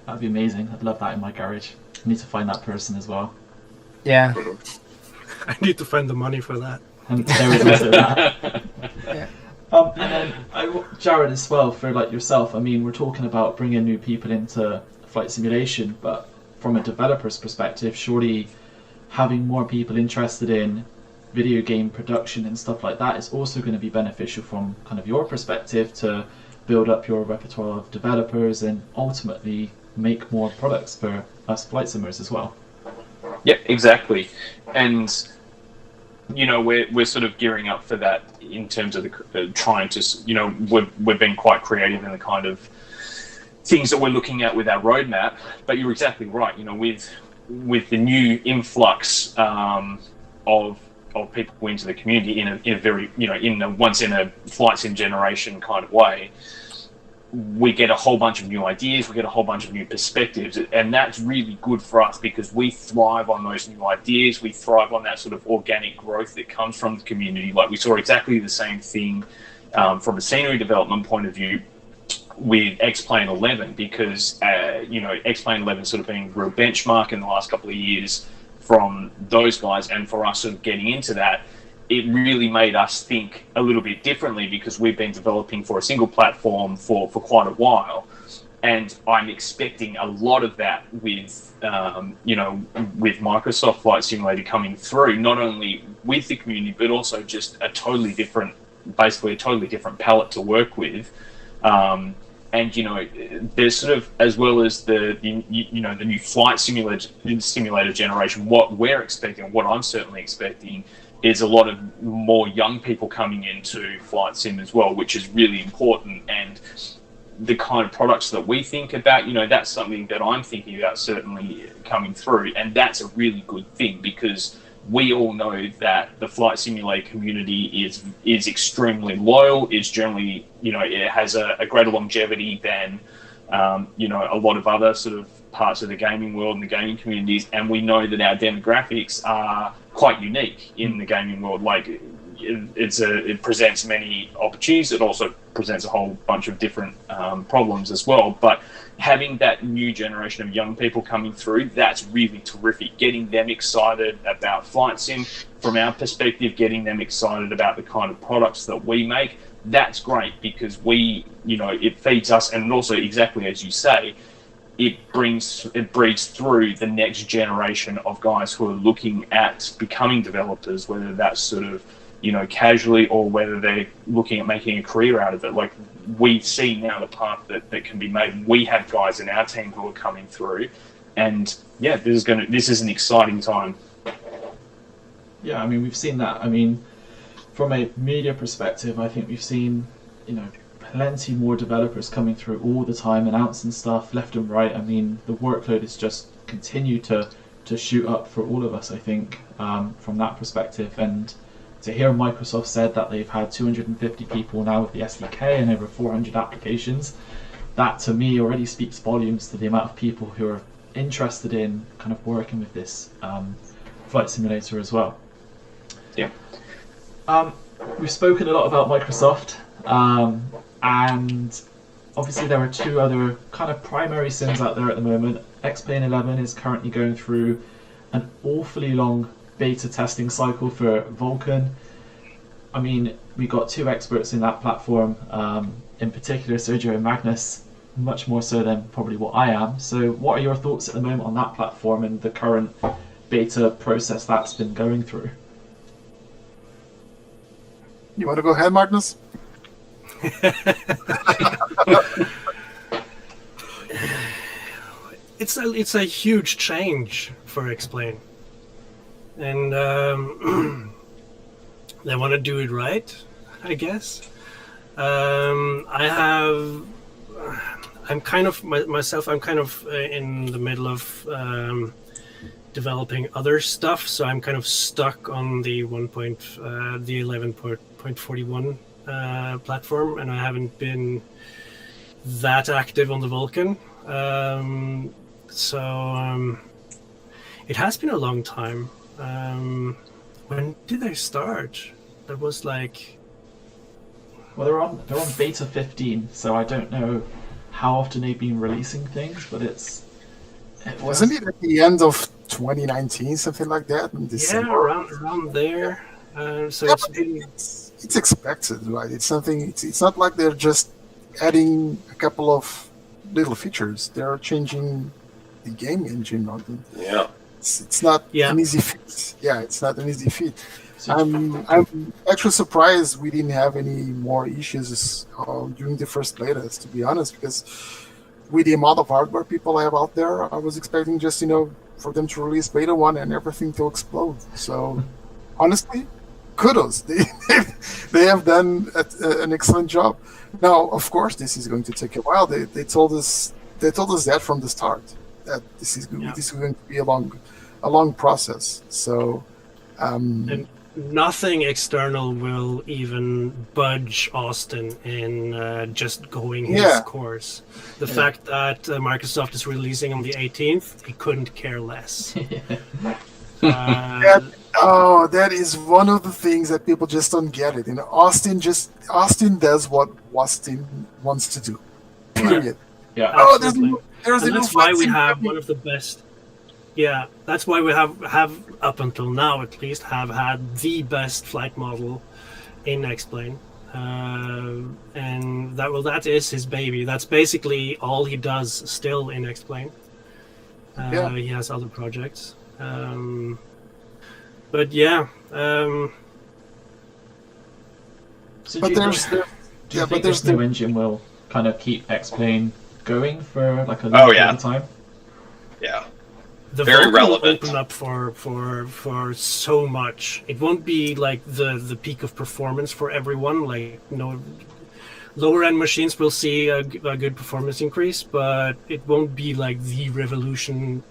that'd be amazing. I'd love that in my garage. I need to find that person as well. Yeah. I need to find the money for that. And there was also that. Yeah. And then Jarrad as well, for like yourself. I mean, we're talking about bringing new people into flight simulation, but from a developer's perspective, surely having more people interested in video game production and stuff like that is also going to be beneficial from kind of your perspective to build up your repertoire of developers and ultimately make more products for us flight simmers as well. Yeah, exactly. And you know, we're sort of gearing up for that in terms of the trying to, you know, we've been quite creative in the kind of things that we're looking at with our roadmap. But you're exactly right. You know, with the new influx of people into the community in a very, you know, in a once in a flight sim generation kind of way, we get a whole bunch of new ideas, we get a whole bunch of new perspectives, and that's really good for us because we thrive on those new ideas, we thrive on that sort of organic growth that comes from the community. Like we saw exactly the same thing from a scenery development point of view with X-Plane 11 because, you know, X-Plane 11 sort of being a real benchmark in the last couple of years from those guys, and for us sort of getting into that, it really made us think a little bit differently because we've been developing for a single platform for quite a while. And I'm expecting a lot of that with, you know, with Microsoft Flight Simulator coming through, not only with the community, but also just basically a totally different palette to work with. And, you know, there's sort of, as well as the new flight simulator generation, what we're expecting, what I'm certainly expecting, is a lot of more young people coming into flight sim as well, which is really important. And the kind of products that we think about, you know, that's something that I'm thinking about certainly coming through. And that's a really good thing because we all know that the flight simulator community is extremely loyal, is generally, you know, it has a greater longevity than, you know, a lot of other sort of parts of the gaming world and the gaming communities. And we know that our demographics are quite unique in the gaming world. Like it presents many opportunities. It also presents a whole bunch of different problems as well. But having that new generation of young people coming through, that's really terrific. Getting them excited about flight sim, from our perspective, getting them excited about the kind of products that we make, that's great because we, you know, it feeds us, and also exactly as you say, it breeds through the next generation of guys who are looking at becoming developers, whether that's sort of, you know, casually or whether they're looking at making a career out of it. Like we see now the path that can be made. We have guys in our team who are coming through, and yeah, this is an exciting time. Yeah, I mean, we've seen that. I mean, from a media perspective, I think we've seen, you know, plenty more developers coming through all the time, announcing stuff left and right. I mean, the workload has just continued to shoot up for all of us, I think, from that perspective. And to hear Microsoft said that they've had 250 people now with the SDK and over 400 applications, that to me already speaks volumes to the amount of people who are interested in kind of working with this flight simulator as well. Yeah. We've spoken a lot about Microsoft, and obviously there are 2 other kind of primary sims out there at the moment. X-Plane 11 is currently going through an awfully long beta testing cycle for Vulkan. I mean, we got two experts in that platform, in particular Sergio and Magnus, much more so than probably what I am. So what are your thoughts at the moment on that platform and the current beta process that's been going through? You want to go ahead, Magnus? It's a huge change for Explain, and they want to do it right, I guess. I'm kind of myself. I'm kind of in the middle of developing other stuff, so I'm kind of stuck on the 11.41 platform, and I haven't been that active on the Vulkan. So it has been a long time. When did they start? That was like... Well, they're on beta 15, so I don't know how often they've been releasing things, but wasn't it at the end of 2019, something like that? Yeah, around there. So yeah, it's been... it's expected, right? It's something. It's not like they're just adding a couple of little features. They're changing the game engine on them. Yeah. It's not an easy feat. Yeah, it's not an easy feat. I'm actually surprised we didn't have any more issues during the first betas, to be honest, because with the amount of hardware people have out there, I was expecting just, for them to release beta 1 and everything to explode. So, honestly, kudos. They have done an excellent job. Now, of course, this is going to take a while. They told us that from the start, that this is going to be a long process. So, and nothing external will even budge Austin in just going his course. The fact that Microsoft is releasing on the 18th, he couldn't care less. That is one of the things that people just don't get it. Austin does what Austin wants to do. Period. Yeah. Oh, that's why we have one of the best. Yeah, that's why we have up until now at least have had the best flight model in Explain, and that is his baby. That's basically all he does still in Explain. He has other projects, but yeah. So do you think this new engine will kind of keep Explain going for like a long period of time? Yeah. The very relevant. Will open up for so much. It won't be like the peak of performance for everyone. Like lower end machines will see a good performance increase, but it won't be like the revolution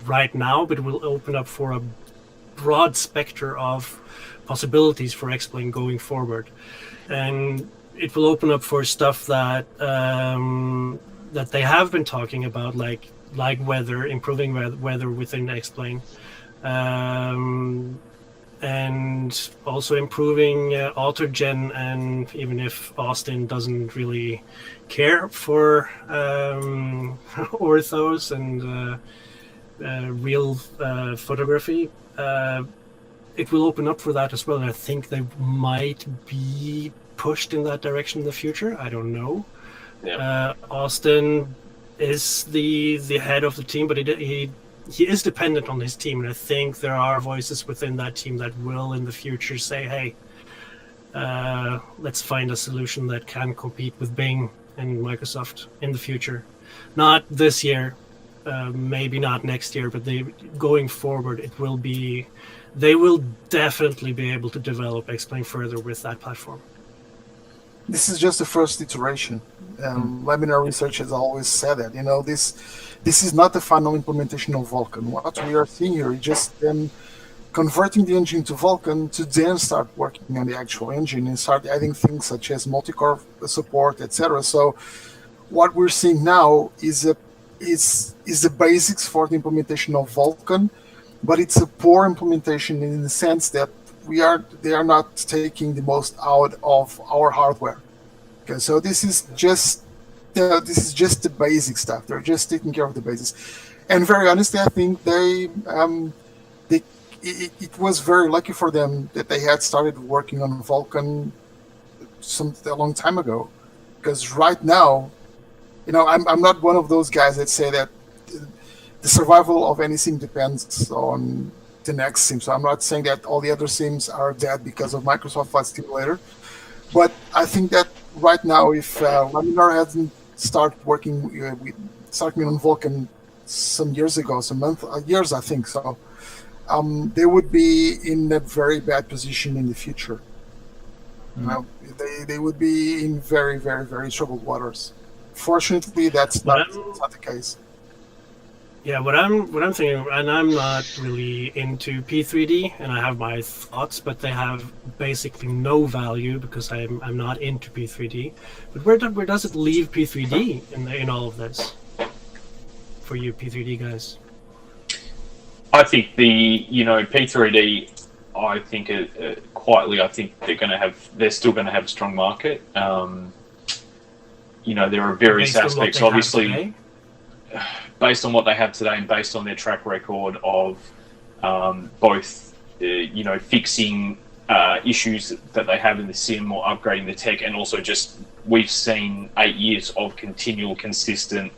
right now. But it will open up for a broad spectrum of possibilities for Explain going forward, and it will open up for stuff that that they have been talking about, like weather, improving weather within Explain, and also improving autogen. And even if Austin doesn't really care for orthos and real photography, it will open up for that as well. And I think they might be pushed in that direction in the future. I don't know. Yeah. Austin is the head of the team, but he is dependent on his team, and I think there are voices within that team that will in the future say, hey, let's find a solution that can compete with Bing and Microsoft in the future. Not this year, maybe not next year, but going forward, they will definitely be able to develop Explain further with that platform. This is just the first iteration. Laminar Research has always said that. This is not the final implementation of Vulkan. What we are seeing here is just them converting the engine to Vulkan to then start working on the actual engine and start adding things such as multi-core support, etc. So what we're seeing now is the basics for the implementation of Vulkan, but it's a poor implementation in the sense that they are not taking the most out of our hardware. Okay, so this is just the basic stuff. They're just taking care of the basics, and very honestly, I think they it was very lucky for them that they had started working on Vulkan a long time ago, because right now, I'm not one of those guys that say that the survival of any sim depends on the next sim. So I'm not saying that all the other sims are dead because of Microsoft Flight Simulator, but I think that right now, if Laminar hasn't started working on Vulkan some years ago, years I think so, they would be in a very bad position in the future. They would be in very, very, very troubled waters. Fortunately, that's not the case. Yeah, what I'm thinking, and I'm not really into P3D, and I have my thoughts, but they have basically no value because I'm not into P3D. But where does it leave P3D in all of this? For you P3D guys, I think P3D. I think quietly, I think they're still going to have a strong market. There are various aspects, obviously, based on what they have today and based on their track record of both, fixing issues that they have in the sim or upgrading the tech, and also just we've seen 8 years of continual, consistent,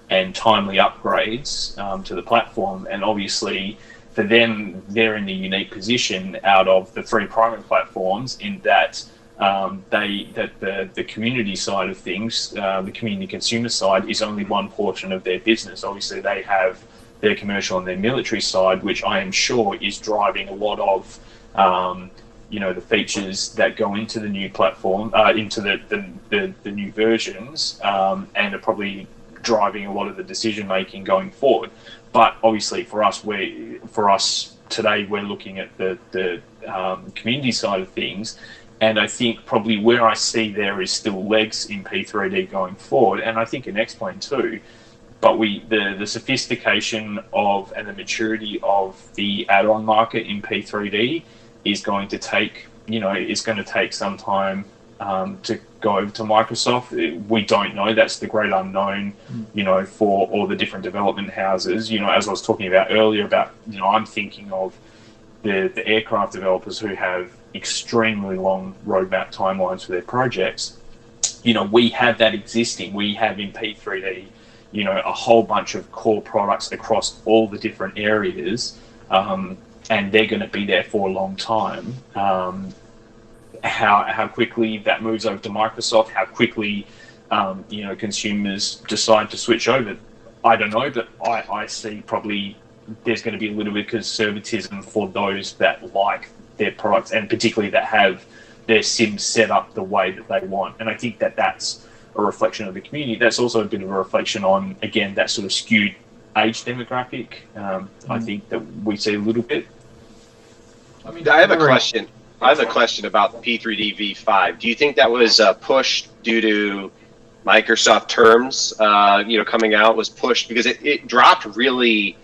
and timely upgrades to the platform, and obviously. For them, they're in the unique position out of the 3 primary platforms in that the community side of things, the community consumer side, is only one portion of their business. Obviously, they have their commercial and their military side, which I am sure is driving a lot of the features that go into the new platform, into the new versions, and are probably driving a lot of the decision making going forward. But obviously, for us today, we're looking at the community side of things, and I think probably where I see there is still legs in P3D going forward, and I think in X-Plane too. But the sophistication of and the maturity of the add-on market in P3D is going to take some time to go over to Microsoft. We don't know. That's the great unknown, for all the different development houses. As I was talking about earlier about, I'm thinking of the aircraft developers who have extremely long roadmap timelines for their projects. We have that existing. We have in P3D, a whole bunch of core products across all the different areas, and they're going to be there for a long time. How quickly that moves over to Microsoft, how quickly consumers decide to switch over, I don't know, but I see probably there's going to be a little bit of conservatism for those that like their products and particularly that have their sims set up the way that they want. And I think that that's a reflection of the community. That's also a bit of a reflection on, again, that sort of skewed age demographic. I think that we see a little bit. I have a question. I have a question about P3D V5. Do you think that was pushed due to Microsoft terms, coming out, was pushed because it dropped really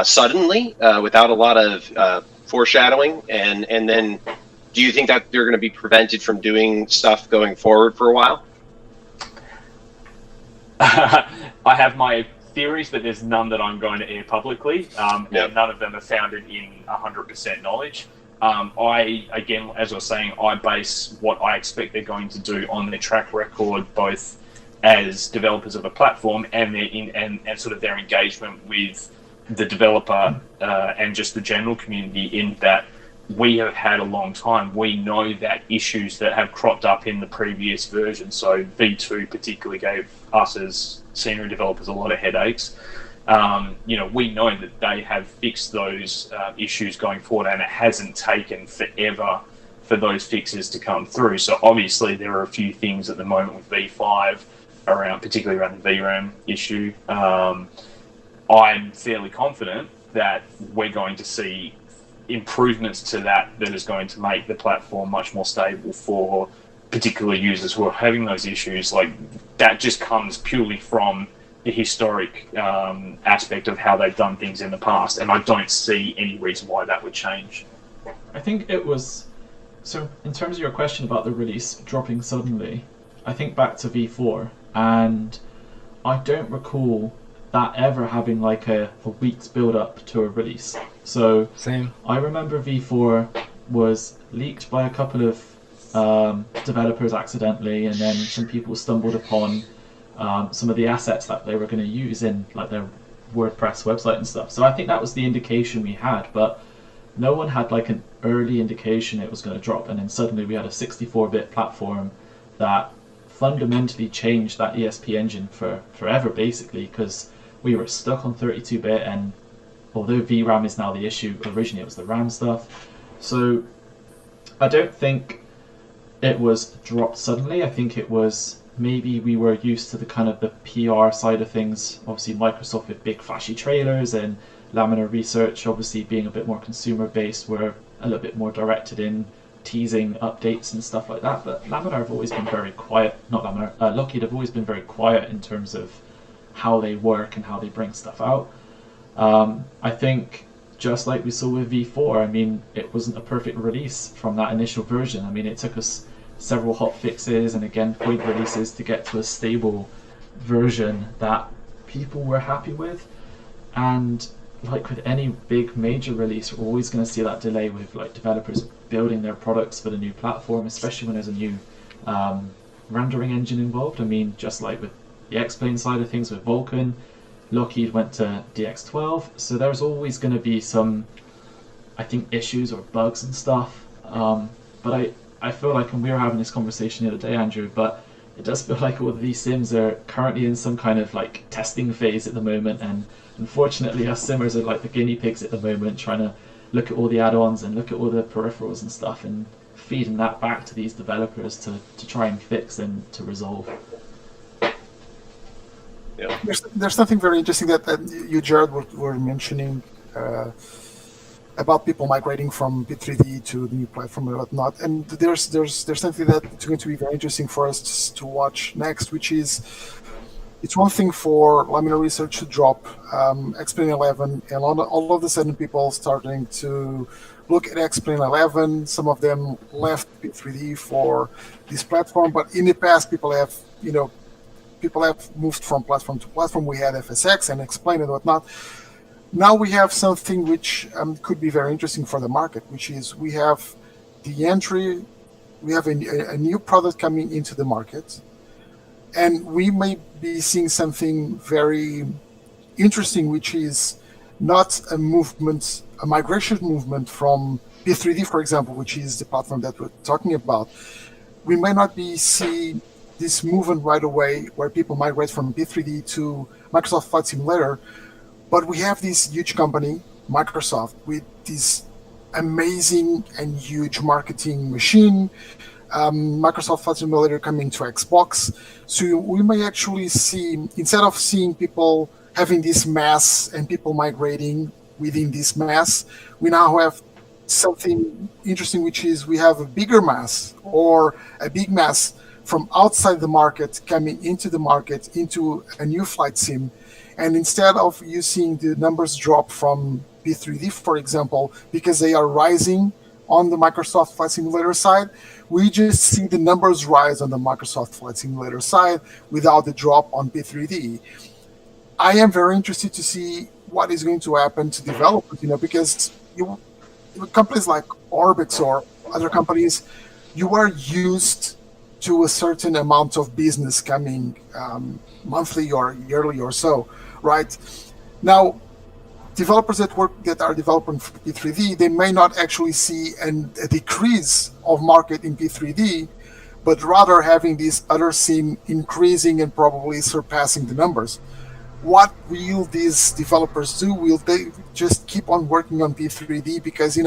suddenly without a lot of foreshadowing? And then do you think that they're going to be prevented from doing stuff going forward for a while? I have my theories, but there's none that I'm going to air publicly. And none of them are founded in 100% knowledge. Again, as I was saying, I base what I expect they're going to do on their track record, both as developers of a platform and and sort of their engagement with the developer and just the general community, in that we have had a long time. We know that issues that have cropped up in the previous version, so V2 particularly gave us as senior developers a lot of headaches. We know that they have fixed those issues going forward, and it hasn't taken forever for those fixes to come through. So obviously there are a few things at the moment with V5 particularly around the VRAM issue. I'm fairly confident that we're going to see improvements to that is going to make the platform much more stable for particular users who are having those issues. Like, that just comes purely from the historic aspect of how they've done things in the past, and I don't see any reason why that would change. I think it was... So, in terms of your question about the release dropping suddenly, I think back to V4, and I don't recall that ever having like a week's build-up to a release. So Same. I remember V4 was leaked by a couple of developers accidentally, and then some people stumbled upon some of the assets that they were going to use in like their WordPress website and stuff. So I think that was the indication we had, but no one had like an early indication it was going to drop, and then suddenly we had a 64-bit platform that fundamentally changed that ESP engine for forever, basically, because we were stuck on 32-bit, and although VRAM is now the issue, originally it was the RAM stuff. So I don't think it was dropped suddenly. I think it was maybe we were used to the kind of the PR side of things. Obviously Microsoft with big flashy trailers, and Laminar Research obviously being a bit more consumer based, were a little bit more directed in teasing updates and stuff like that. But Laminar have always been very quiet, not Laminar, Lockheed have always been very quiet in terms of how they work and how they bring stuff out. I think just like we saw with V4, I mean, it wasn't a perfect release from that initial version. I mean, it took us several hot fixes and again point releases to get to a stable version that people were happy with. And like with any big major release, we're always going to see that delay with like developers building their products for the new platform, especially when there's a new rendering engine involved. I mean, just like with the X-Plane side of things with Vulkan, Lockheed went to DX12, so there's always going to be some, I think, issues or bugs and stuff. But I feel like, and we were having this conversation the other day, Andrew, but it does feel like all of these sims are currently in some kind of like testing phase at the moment, and unfortunately us simmers are like the guinea pigs at the moment, trying to look at all the add-ons and look at all the peripherals and stuff and feeding that back to these developers to try and fix and to resolve. Yeah. There's something very interesting that you, Jarrad, were mentioning about people migrating from P3D to the new platform and whatnot. And there's something that's going to be very interesting for us to watch next, which is, it's one thing for Laminar Research to drop X-Plane 11, and all of a sudden people starting to look at X-Plane 11. Some of them left P3D for this platform, but in the past people have moved from platform to platform. We had FSX and X-Plane and whatnot. Now we have something which could be very interesting for the market, which is we have the entry, we have a new product coming into the market, and we may be seeing something very interesting, which is not a movement, a migration movement from P3D, for example, which is the platform that we're talking about. We may not be seeing this movement right away where people migrate from P3D to Microsoft Flight Simulator, but we have this huge company, Microsoft, with this amazing and huge marketing machine, Microsoft Flight Simulator coming to Xbox. So we may actually see, instead of seeing people having this mass and people migrating within this mass, we now have something interesting, which is we have a bigger mass or a big mass from outside the market coming into the market, into a new flight sim. And instead of you seeing the numbers drop from P3D, for example, because they are rising on the Microsoft Flight Simulator side, we just see the numbers rise on the Microsoft Flight Simulator side without the drop on P3D. I am very interested to see what is going to happen to developers, because companies like Orbx or other companies, you are used to a certain amount of business coming monthly or yearly or so, right? Now, developers that are developing for P3D, they may not actually see a decrease of market in P3D, but rather having this other sim increasing and probably surpassing the numbers. What will these developers do? Will they just keep on working on P3D because,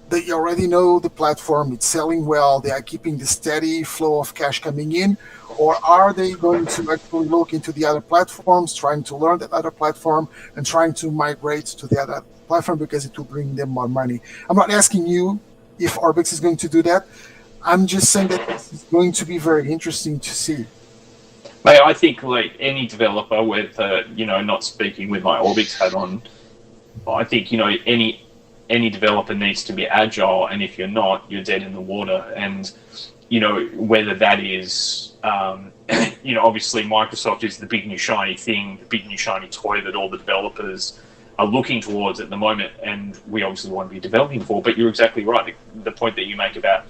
they already know the platform, it's selling well, they are keeping the steady flow of cash coming in? Or are they going to actually look into the other platforms, trying to learn that other platform and trying to migrate to the other platform because it will bring them more money? I'm not asking you if Orbx is going to do that. I'm just saying that it's going to be very interesting to see. Mate, I think like any developer with, not speaking with my Orbx hat on, I think, any developer needs to be agile, and if you're not, you're dead in the water. And, whether that is, obviously Microsoft is the big new shiny thing, the big new shiny toy that all the developers are looking towards at the moment, and we obviously want to be developing for. But you're exactly right. The point that you make about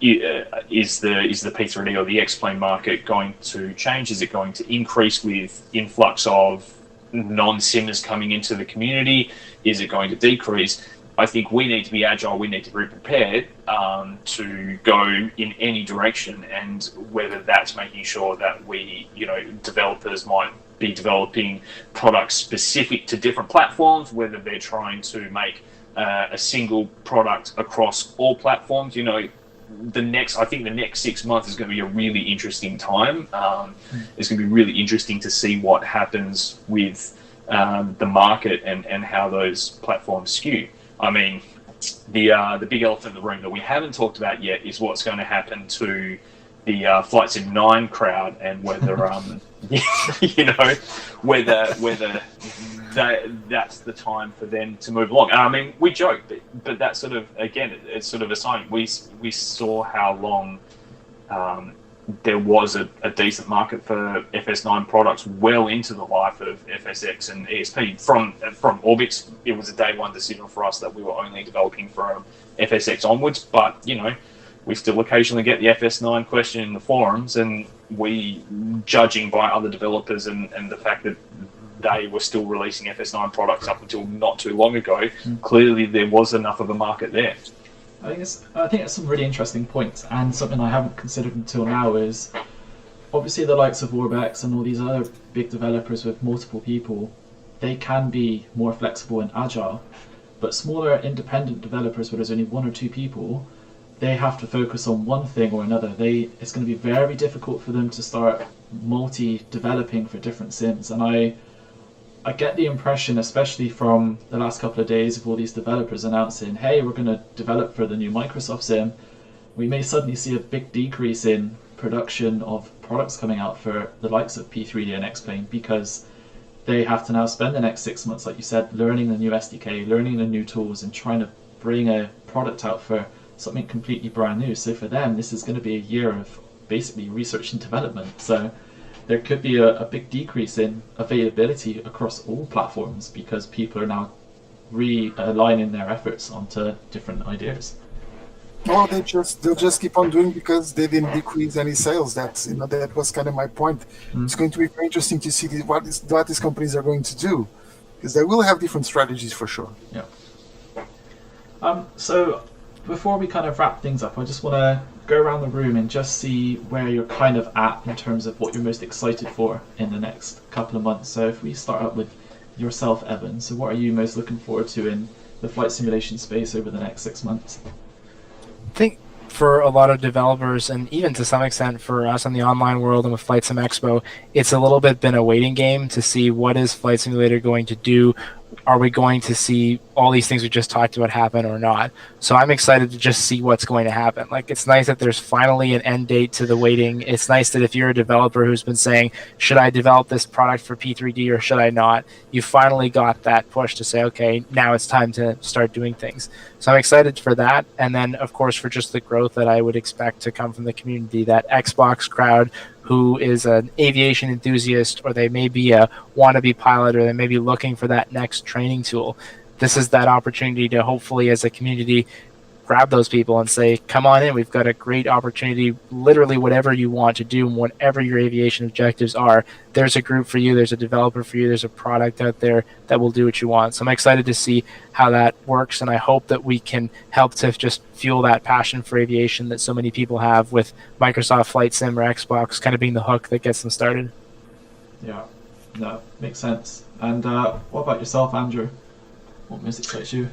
is the P3D or the X-plane market going to change? Is it going to increase with influx of non-simmers coming into the community? Is it going to decrease? I think we need to be agile. We need to be prepared to go in any direction, and whether that's making sure that we, developers might be developing products specific to different platforms, whether they're trying to make a single product across all platforms. I think the next 6 months is going to be a really interesting time. It's going to be really interesting to see what happens with the market and how those platforms skew. I mean, the big elephant in the room that we haven't talked about yet is what's going to happen to the FlightSim 9 crowd, and whether whether that's the time for them to move along. And I mean, we joke, but that's sort of, again, it's sort of a sign. We saw how long there was a decent market for FS9 products well into the life of FSX and ESP. From Orbx, it was a day one decision for us that we were only developing from FSX onwards, but we still occasionally get the FS9 question in the forums, and we, judging by other developers and the fact that they were still releasing FS9 products up until not too long ago, clearly there was enough of a market there. I think it's some really interesting points, and something I haven't considered until now is obviously the likes of Orbx and all these other big developers with multiple people, they can be more flexible and agile, but smaller independent developers where there's only one or two people, they have to focus on one thing or another. It's going to be very difficult for them to start multi-developing for different sims, and I get the impression, especially from the last couple of days of all these developers announcing, hey, we're going to develop for the new Microsoft sim, we may suddenly see a big decrease in production of products coming out for the likes of P3D and X-Plane, because they have to now spend the next 6 months, like you said, learning the new SDK, learning the new tools, and trying to bring a product out for something completely brand new. So for them, this is going to be a year of basically research and development. So there could be a big decrease in availability across all platforms because people are now realigning their efforts onto different ideas. Well, they'll just keep on doing because they didn't decrease any sales. That was kind of my point. It's going to be very interesting to see what these companies are going to do, because they will have different strategies for sure. Yeah. So before we kind of wrap things up, I just want to go around the room and just see where you're kind of at in terms of what you're most excited for in the next couple of months. So if we start up with yourself, Evan, so what are you most looking forward to in the flight simulation space over the next 6 months? I think for a lot of developers, and even to some extent for us in the online world and with FlightSimExpo, it's a little bit been a waiting game to see what is Flight Simulator going to do. Are we going to see all these things we just talked about happen or not? So I'm excited to just see what's going to happen. Like, it's nice that there's finally an end date to the waiting. It's nice that if you're a developer who's been saying, should I develop this product for P3D or should I not? You finally got that push to say, okay, now it's time to start doing things. So I'm excited for that. And then, of course, for just the growth that I would expect to come from the community, that Xbox crowd who is an aviation enthusiast, or they may be a wannabe pilot, or they may be looking for that next training tool. This is that opportunity to hopefully, as a community, grab those people and say, come on in, we've got a great opportunity, literally whatever you want to do and whatever your aviation objectives are, there's a group for you, there's a developer for you, there's a product out there that will do what you want. So I'm excited to see how that works, and I hope that we can help to just fuel that passion for aviation that so many people have, with Microsoft Flight Sim or Xbox kind of being the hook that gets them started. Yeah, no, makes sense. And what about yourself, Andrew? What most excites you?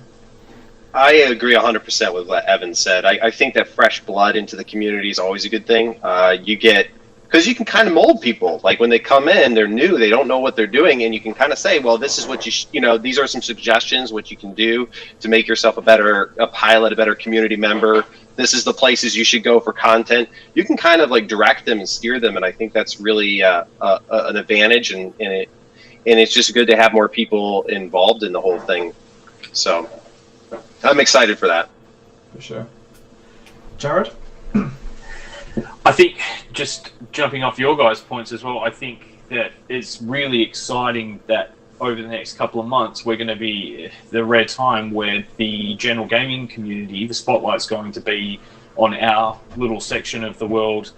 I agree 100% with what Evan said. I think that fresh blood into the community is always a good thing. Because you can kind of mold people. Like, when they come in, they're new, they don't know what they're doing, and you can kind of say, well, this is what these are some suggestions, what you can do to make yourself a pilot, a better community member. This is the places you should go for content. You can kind of like direct them and steer them, and I think that's really an advantage, and it's just good to have more people involved in the whole thing. So I'm excited for that. For sure. Jarrad? I think, just jumping off your guys' points as well, I think that it's really exciting that over the next couple of months, we're going to be the rare time where the general gaming community, the spotlight's going to be on our little section of the world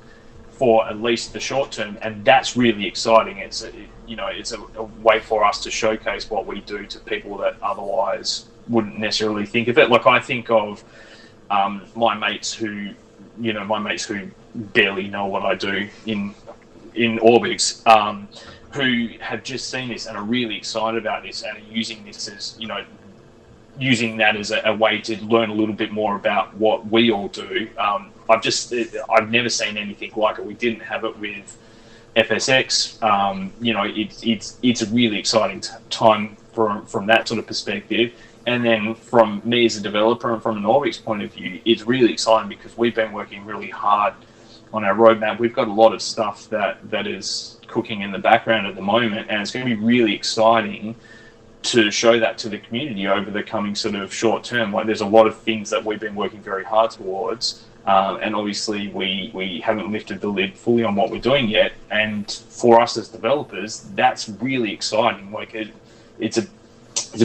for at least the short term, and that's really exciting. It's a way for us to showcase what we do to people that otherwise wouldn't necessarily think of it. Like, I think of my mates who barely know what I do in Orbx, who have just seen this and are really excited about this and are using this as, using that as a way to learn a little bit more about what we all do. I've never seen anything like it. We didn't have it with FSX. It's a really exciting time from that sort of perspective. And then from me as a developer and from an Orbx point of view, it's really exciting because we've been working really hard on our roadmap. We've got a lot of stuff that is cooking in the background at the moment, and it's going to be really exciting to show that to the community over the coming sort of short term. Like, there's a lot of things that we've been working very hard towards, and obviously we haven't lifted the lid fully on what we're doing yet. And for us as developers, that's really exciting. Like, it's a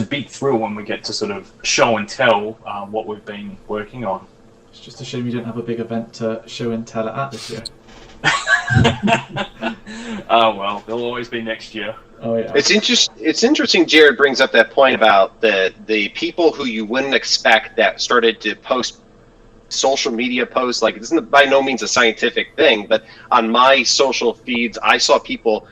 big thrill when we get to sort of show and tell what we've been working on. It's just a shame you don't have a big event to show and tell it at this year. Oh well, there'll always be next year. Oh yeah. It's interesting. Jarrad brings up that point about the people who you wouldn't expect that started to post social media posts. Like, it's by no means a scientific thing, but on my social feeds, I saw people,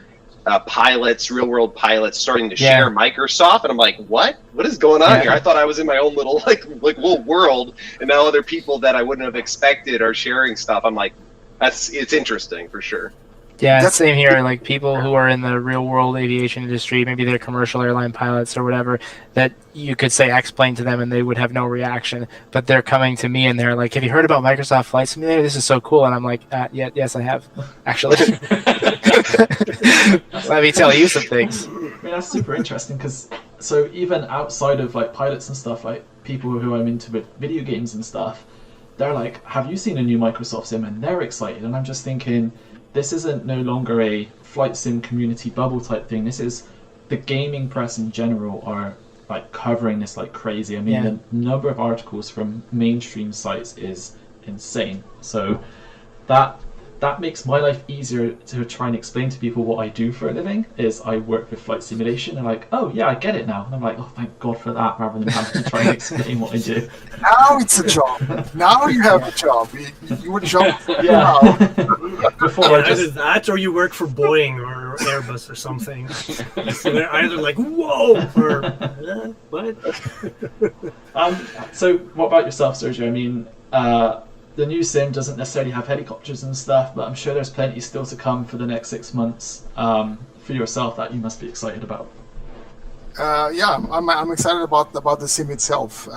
pilots, real world pilots, starting to share Microsoft, and I'm like, what is going on here? I thought I was in my own little like little world, and now other people that I wouldn't have expected are sharing stuff. I'm like, it's interesting for sure. Yeah, same here. Like, people who are in the real world aviation industry, maybe they're commercial airline pilots or whatever, that you could say explain to them and they would have no reaction. But they're coming to me and they're like, "Have you heard about Microsoft Flight Simulator? This is so cool." And I'm like, yes, I have, actually. Let me tell you some things. I mean, that's super interesting because so even outside of like pilots and stuff, like people who I'm into with video games and stuff, they're like, "Have you seen a new Microsoft Sim?" And they're excited, and I'm just thinking, this isn't no longer a flight sim community bubble type thing. This is the gaming press in general are like covering this like crazy. I mean, the number of articles from mainstream sites is insane. So that makes my life easier to try and explain to people what I do for a living. Is I work with flight simulation. They're like, "Oh yeah, I get it now." And I'm like, "Oh, thank God for that," rather than having to try and explain what I do. Now it's a job. Now you have a job. You would jump. Yeah. Before I Either just that or you work for Boeing or Airbus or something. So they're either like, "Whoa," or what? So what about yourself, Sergio? I mean, the new sim doesn't necessarily have helicopters and stuff, but I'm sure there's plenty still to come for the next 6 months for yourself that you must be excited about. I'm excited about the sim itself.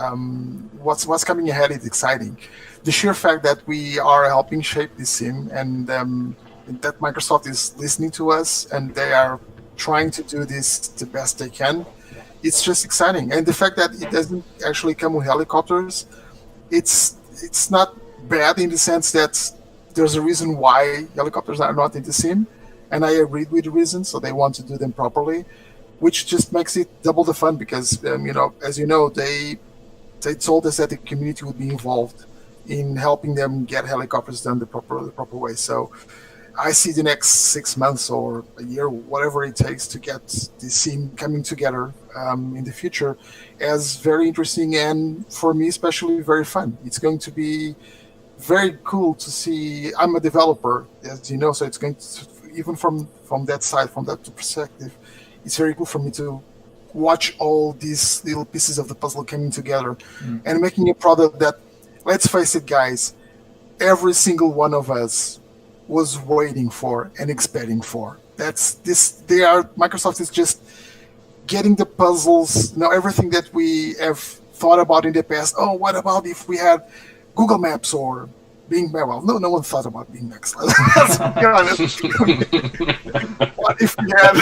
What's coming ahead is exciting. The sheer fact that we are helping shape this sim, and that Microsoft is listening to us and they are trying to do this the best they can, it's just exciting. And the fact that it doesn't actually come with helicopters, it's not bad in the sense that there's a reason why helicopters are not in the sim, and I agreed with the reason, so they want to do them properly, which just makes it double the fun because as you know, they told us that the community would be involved in helping them get helicopters done the proper way. So I see the next 6 months or a year, whatever it takes to get this sim coming together in the future, as very interesting, and for me especially very fun. It's going to be very cool to see. I'm a developer, as you know, so it's going to, even from that side, from that perspective, it's very cool for me to watch all these little pieces of the puzzle coming together and making a product that, let's face it, guys, every single one of us was waiting for and expecting for. Microsoft is just getting the puzzles, everything that we have thought about in the past. Oh, what about if we had Google Maps or Bing? Well, no one thought about Bing Maps. Let's be honest. What if we had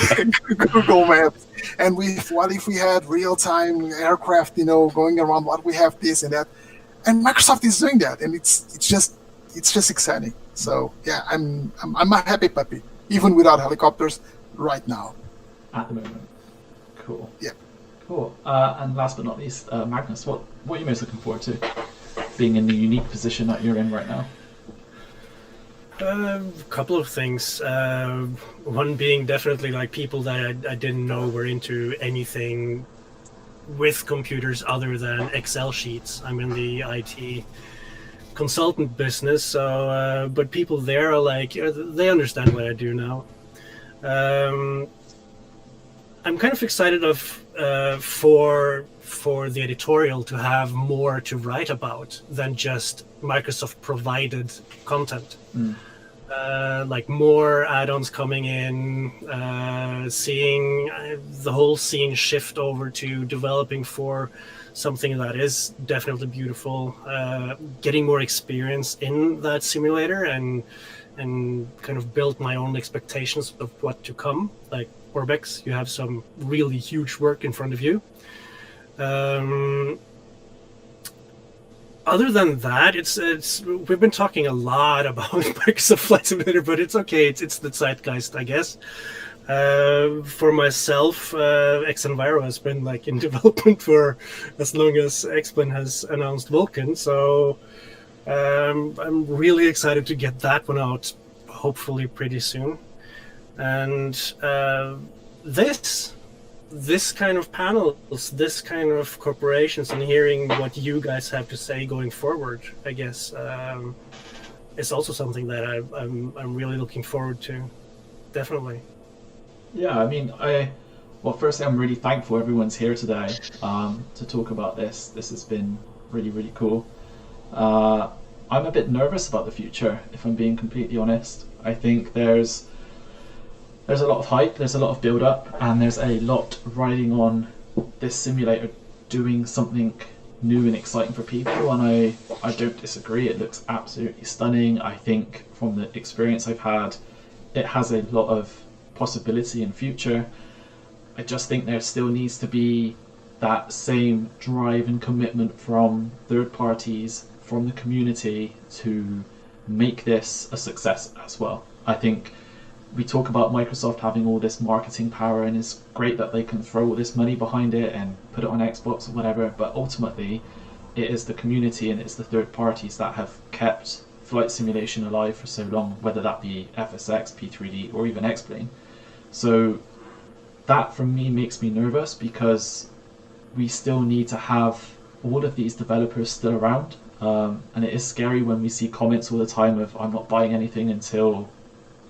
Google Maps? And what if we had real-time aircraft, going around? What we have this and that, and Microsoft is doing that, and it's just exciting. So yeah, I'm a happy puppy, even without helicopters right now. At the moment. Cool. Yeah. Cool. And last but not least, Magnus, what are you most looking forward to, being in the unique position that you're in right now? A couple of things. One being definitely like people that I didn't know were into anything with computers other than Excel sheets. I'm in the IT consultant business, so but people there are like, they understand what I do now. I'm kind of excited for the editorial to have more to write about than just Microsoft provided content. Like more add-ons coming in, seeing the whole scene shift over to developing for something that is definitely beautiful, getting more experience in that simulator and kind of build my own expectations of what to come. Like Orbx, you have some really huge work in front of you. Other than that, it's we've been talking a lot about Microsoft Flight Simulator, but it's okay. It's the zeitgeist, I guess. For myself, Xenviro has been like in development for as long as Xplane has announced Vulkan, so I'm really excited to get that one out, hopefully pretty soon. And this kind of panels, this kind of corporations, and hearing what you guys have to say going forward, I guess, is also something that I'm really looking forward to. Definitely. Yeah, I mean, firstly, I'm really thankful everyone's here today to talk about this. This has been really, really cool. I'm a bit nervous about the future, if I'm being completely honest. I think there's a lot of hype, there's a lot of build-up, and there's a lot riding on this simulator doing something new and exciting for people, and I don't disagree. It looks absolutely stunning. I think from the experience I've had, it has a lot of possibility in future. I just think there still needs to be that same drive and commitment from third parties, from the community, to make this a success as well. I think we talk about Microsoft having all this marketing power, and it's great that they can throw all this money behind it and put it on Xbox or whatever, but ultimately it is the community and it's the third parties that have kept flight simulation alive for so long, whether that be FSX, P3D, or even Xplane. So that for me makes me nervous, because we still need to have all of these developers still around, and it is scary when we see comments all the time of I'm not buying anything until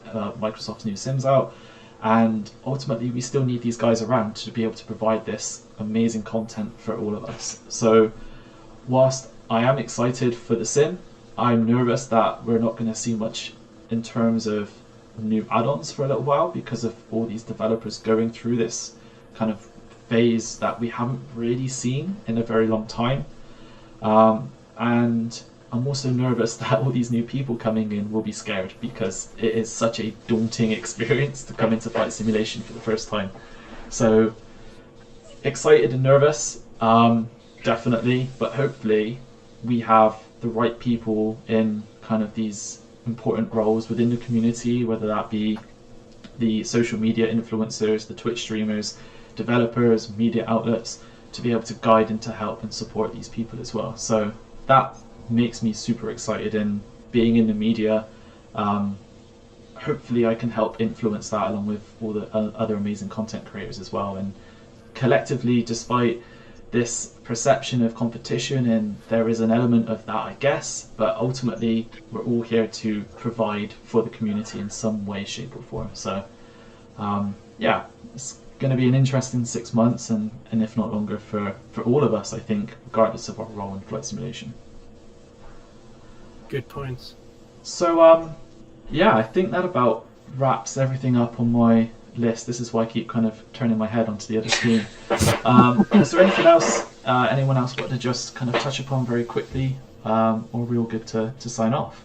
Microsoft's new Sim's out, and ultimately we still need these guys around to be able to provide this amazing content for all of us. So whilst I am excited for the Sim, I'm nervous that we're not going to see much in terms of new add-ons for a little while, because of all these developers going through this kind of phase that we haven't really seen in a very long time. And I'm also nervous that all these new people coming in will be scared, because it is such a daunting experience to come into flight simulation for the first time. So excited and nervous, definitely, but hopefully we have the right people in kind of these important roles within the community, whether that be the social media influencers, the Twitch streamers, developers, media outlets, to be able to guide and to help and support these people as well. So that makes me super excited in being in the media. Hopefully I can help influence that along with all the other amazing content creators as well. And collectively, despite this perception of competition, and there is an element of that, I guess, but ultimately we're all here to provide for the community in some way, shape or form. So yeah, it's going to be an interesting 6 months, and if not longer, for all of us, I think, regardless of our role in flight simulation. Good points. So yeah, I think that about wraps everything up on my list. This is why I keep kind of turning my head onto the other screen. Is there anything else anyone else wanted to just kind of touch upon very quickly, or are we all good to sign off?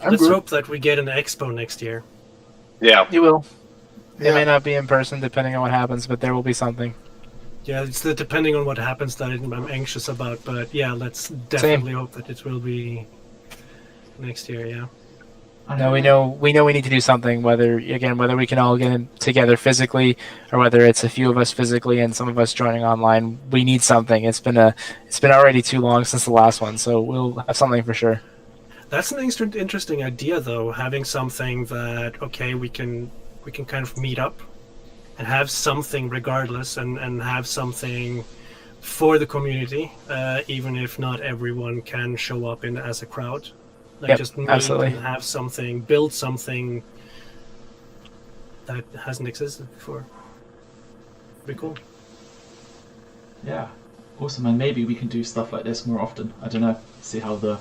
Let's hope that we get an expo next year. Yeah. You will. Yeah. It may not be in person depending on what happens, but there will be something. Yeah, it's depending on what happens that I'm anxious about, but yeah, let's definitely hope that it will be next year, yeah. No, we know we need to do something. Whether we can all get in together physically, or whether it's a few of us physically and some of us joining online, we need something. It's been already too long since the last one, so we'll have something for sure. That's an interesting idea, though. Having something that we can kind of meet up and have something regardless, and have something for the community, even if not everyone can show up in as a crowd. Like just meet absolutely. and have something, build something that hasn't existed before. Pretty cool. Yeah, awesome. And maybe we can do stuff like this more often. I don't know. See how the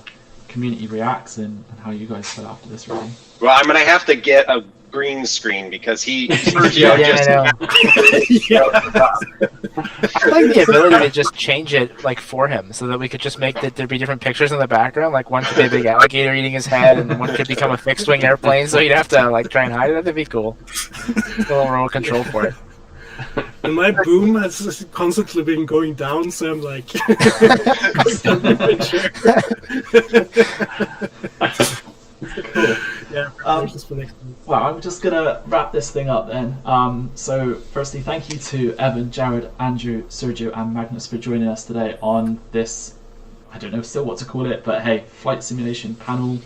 community reacts and how you guys feel after this, really. Well, I'm gonna have to get a green screen because Sergio I'd like the ability to just change it like for him, so that we could just make there be different pictures in the background. Like one could be a big alligator eating his head, and one could become a fixed wing airplane. So you'd have to like try and hide it. That'd be cool. A little remote control for it. And my boom has constantly been going down, so I'm like, going down the picture. Cool. Yeah. For next time. Well, I'm just gonna wrap this thing up then. So, firstly, thank you to Evan, Jarrad, Andrew, Sergio, and Magnus for joining us today on this. I don't know still what to call it, but hey, flight simulation panel.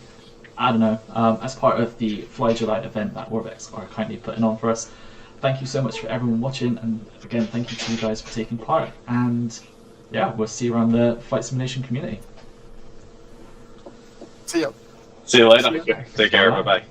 I don't know. As part of the FlightSimExpo event that Orbx are kindly putting on for us. Thank you so much for everyone watching, and again, thank you to you guys for taking part. And yeah, we'll see you around the flight simulation community. See you. See you later. Take care. Bye bye.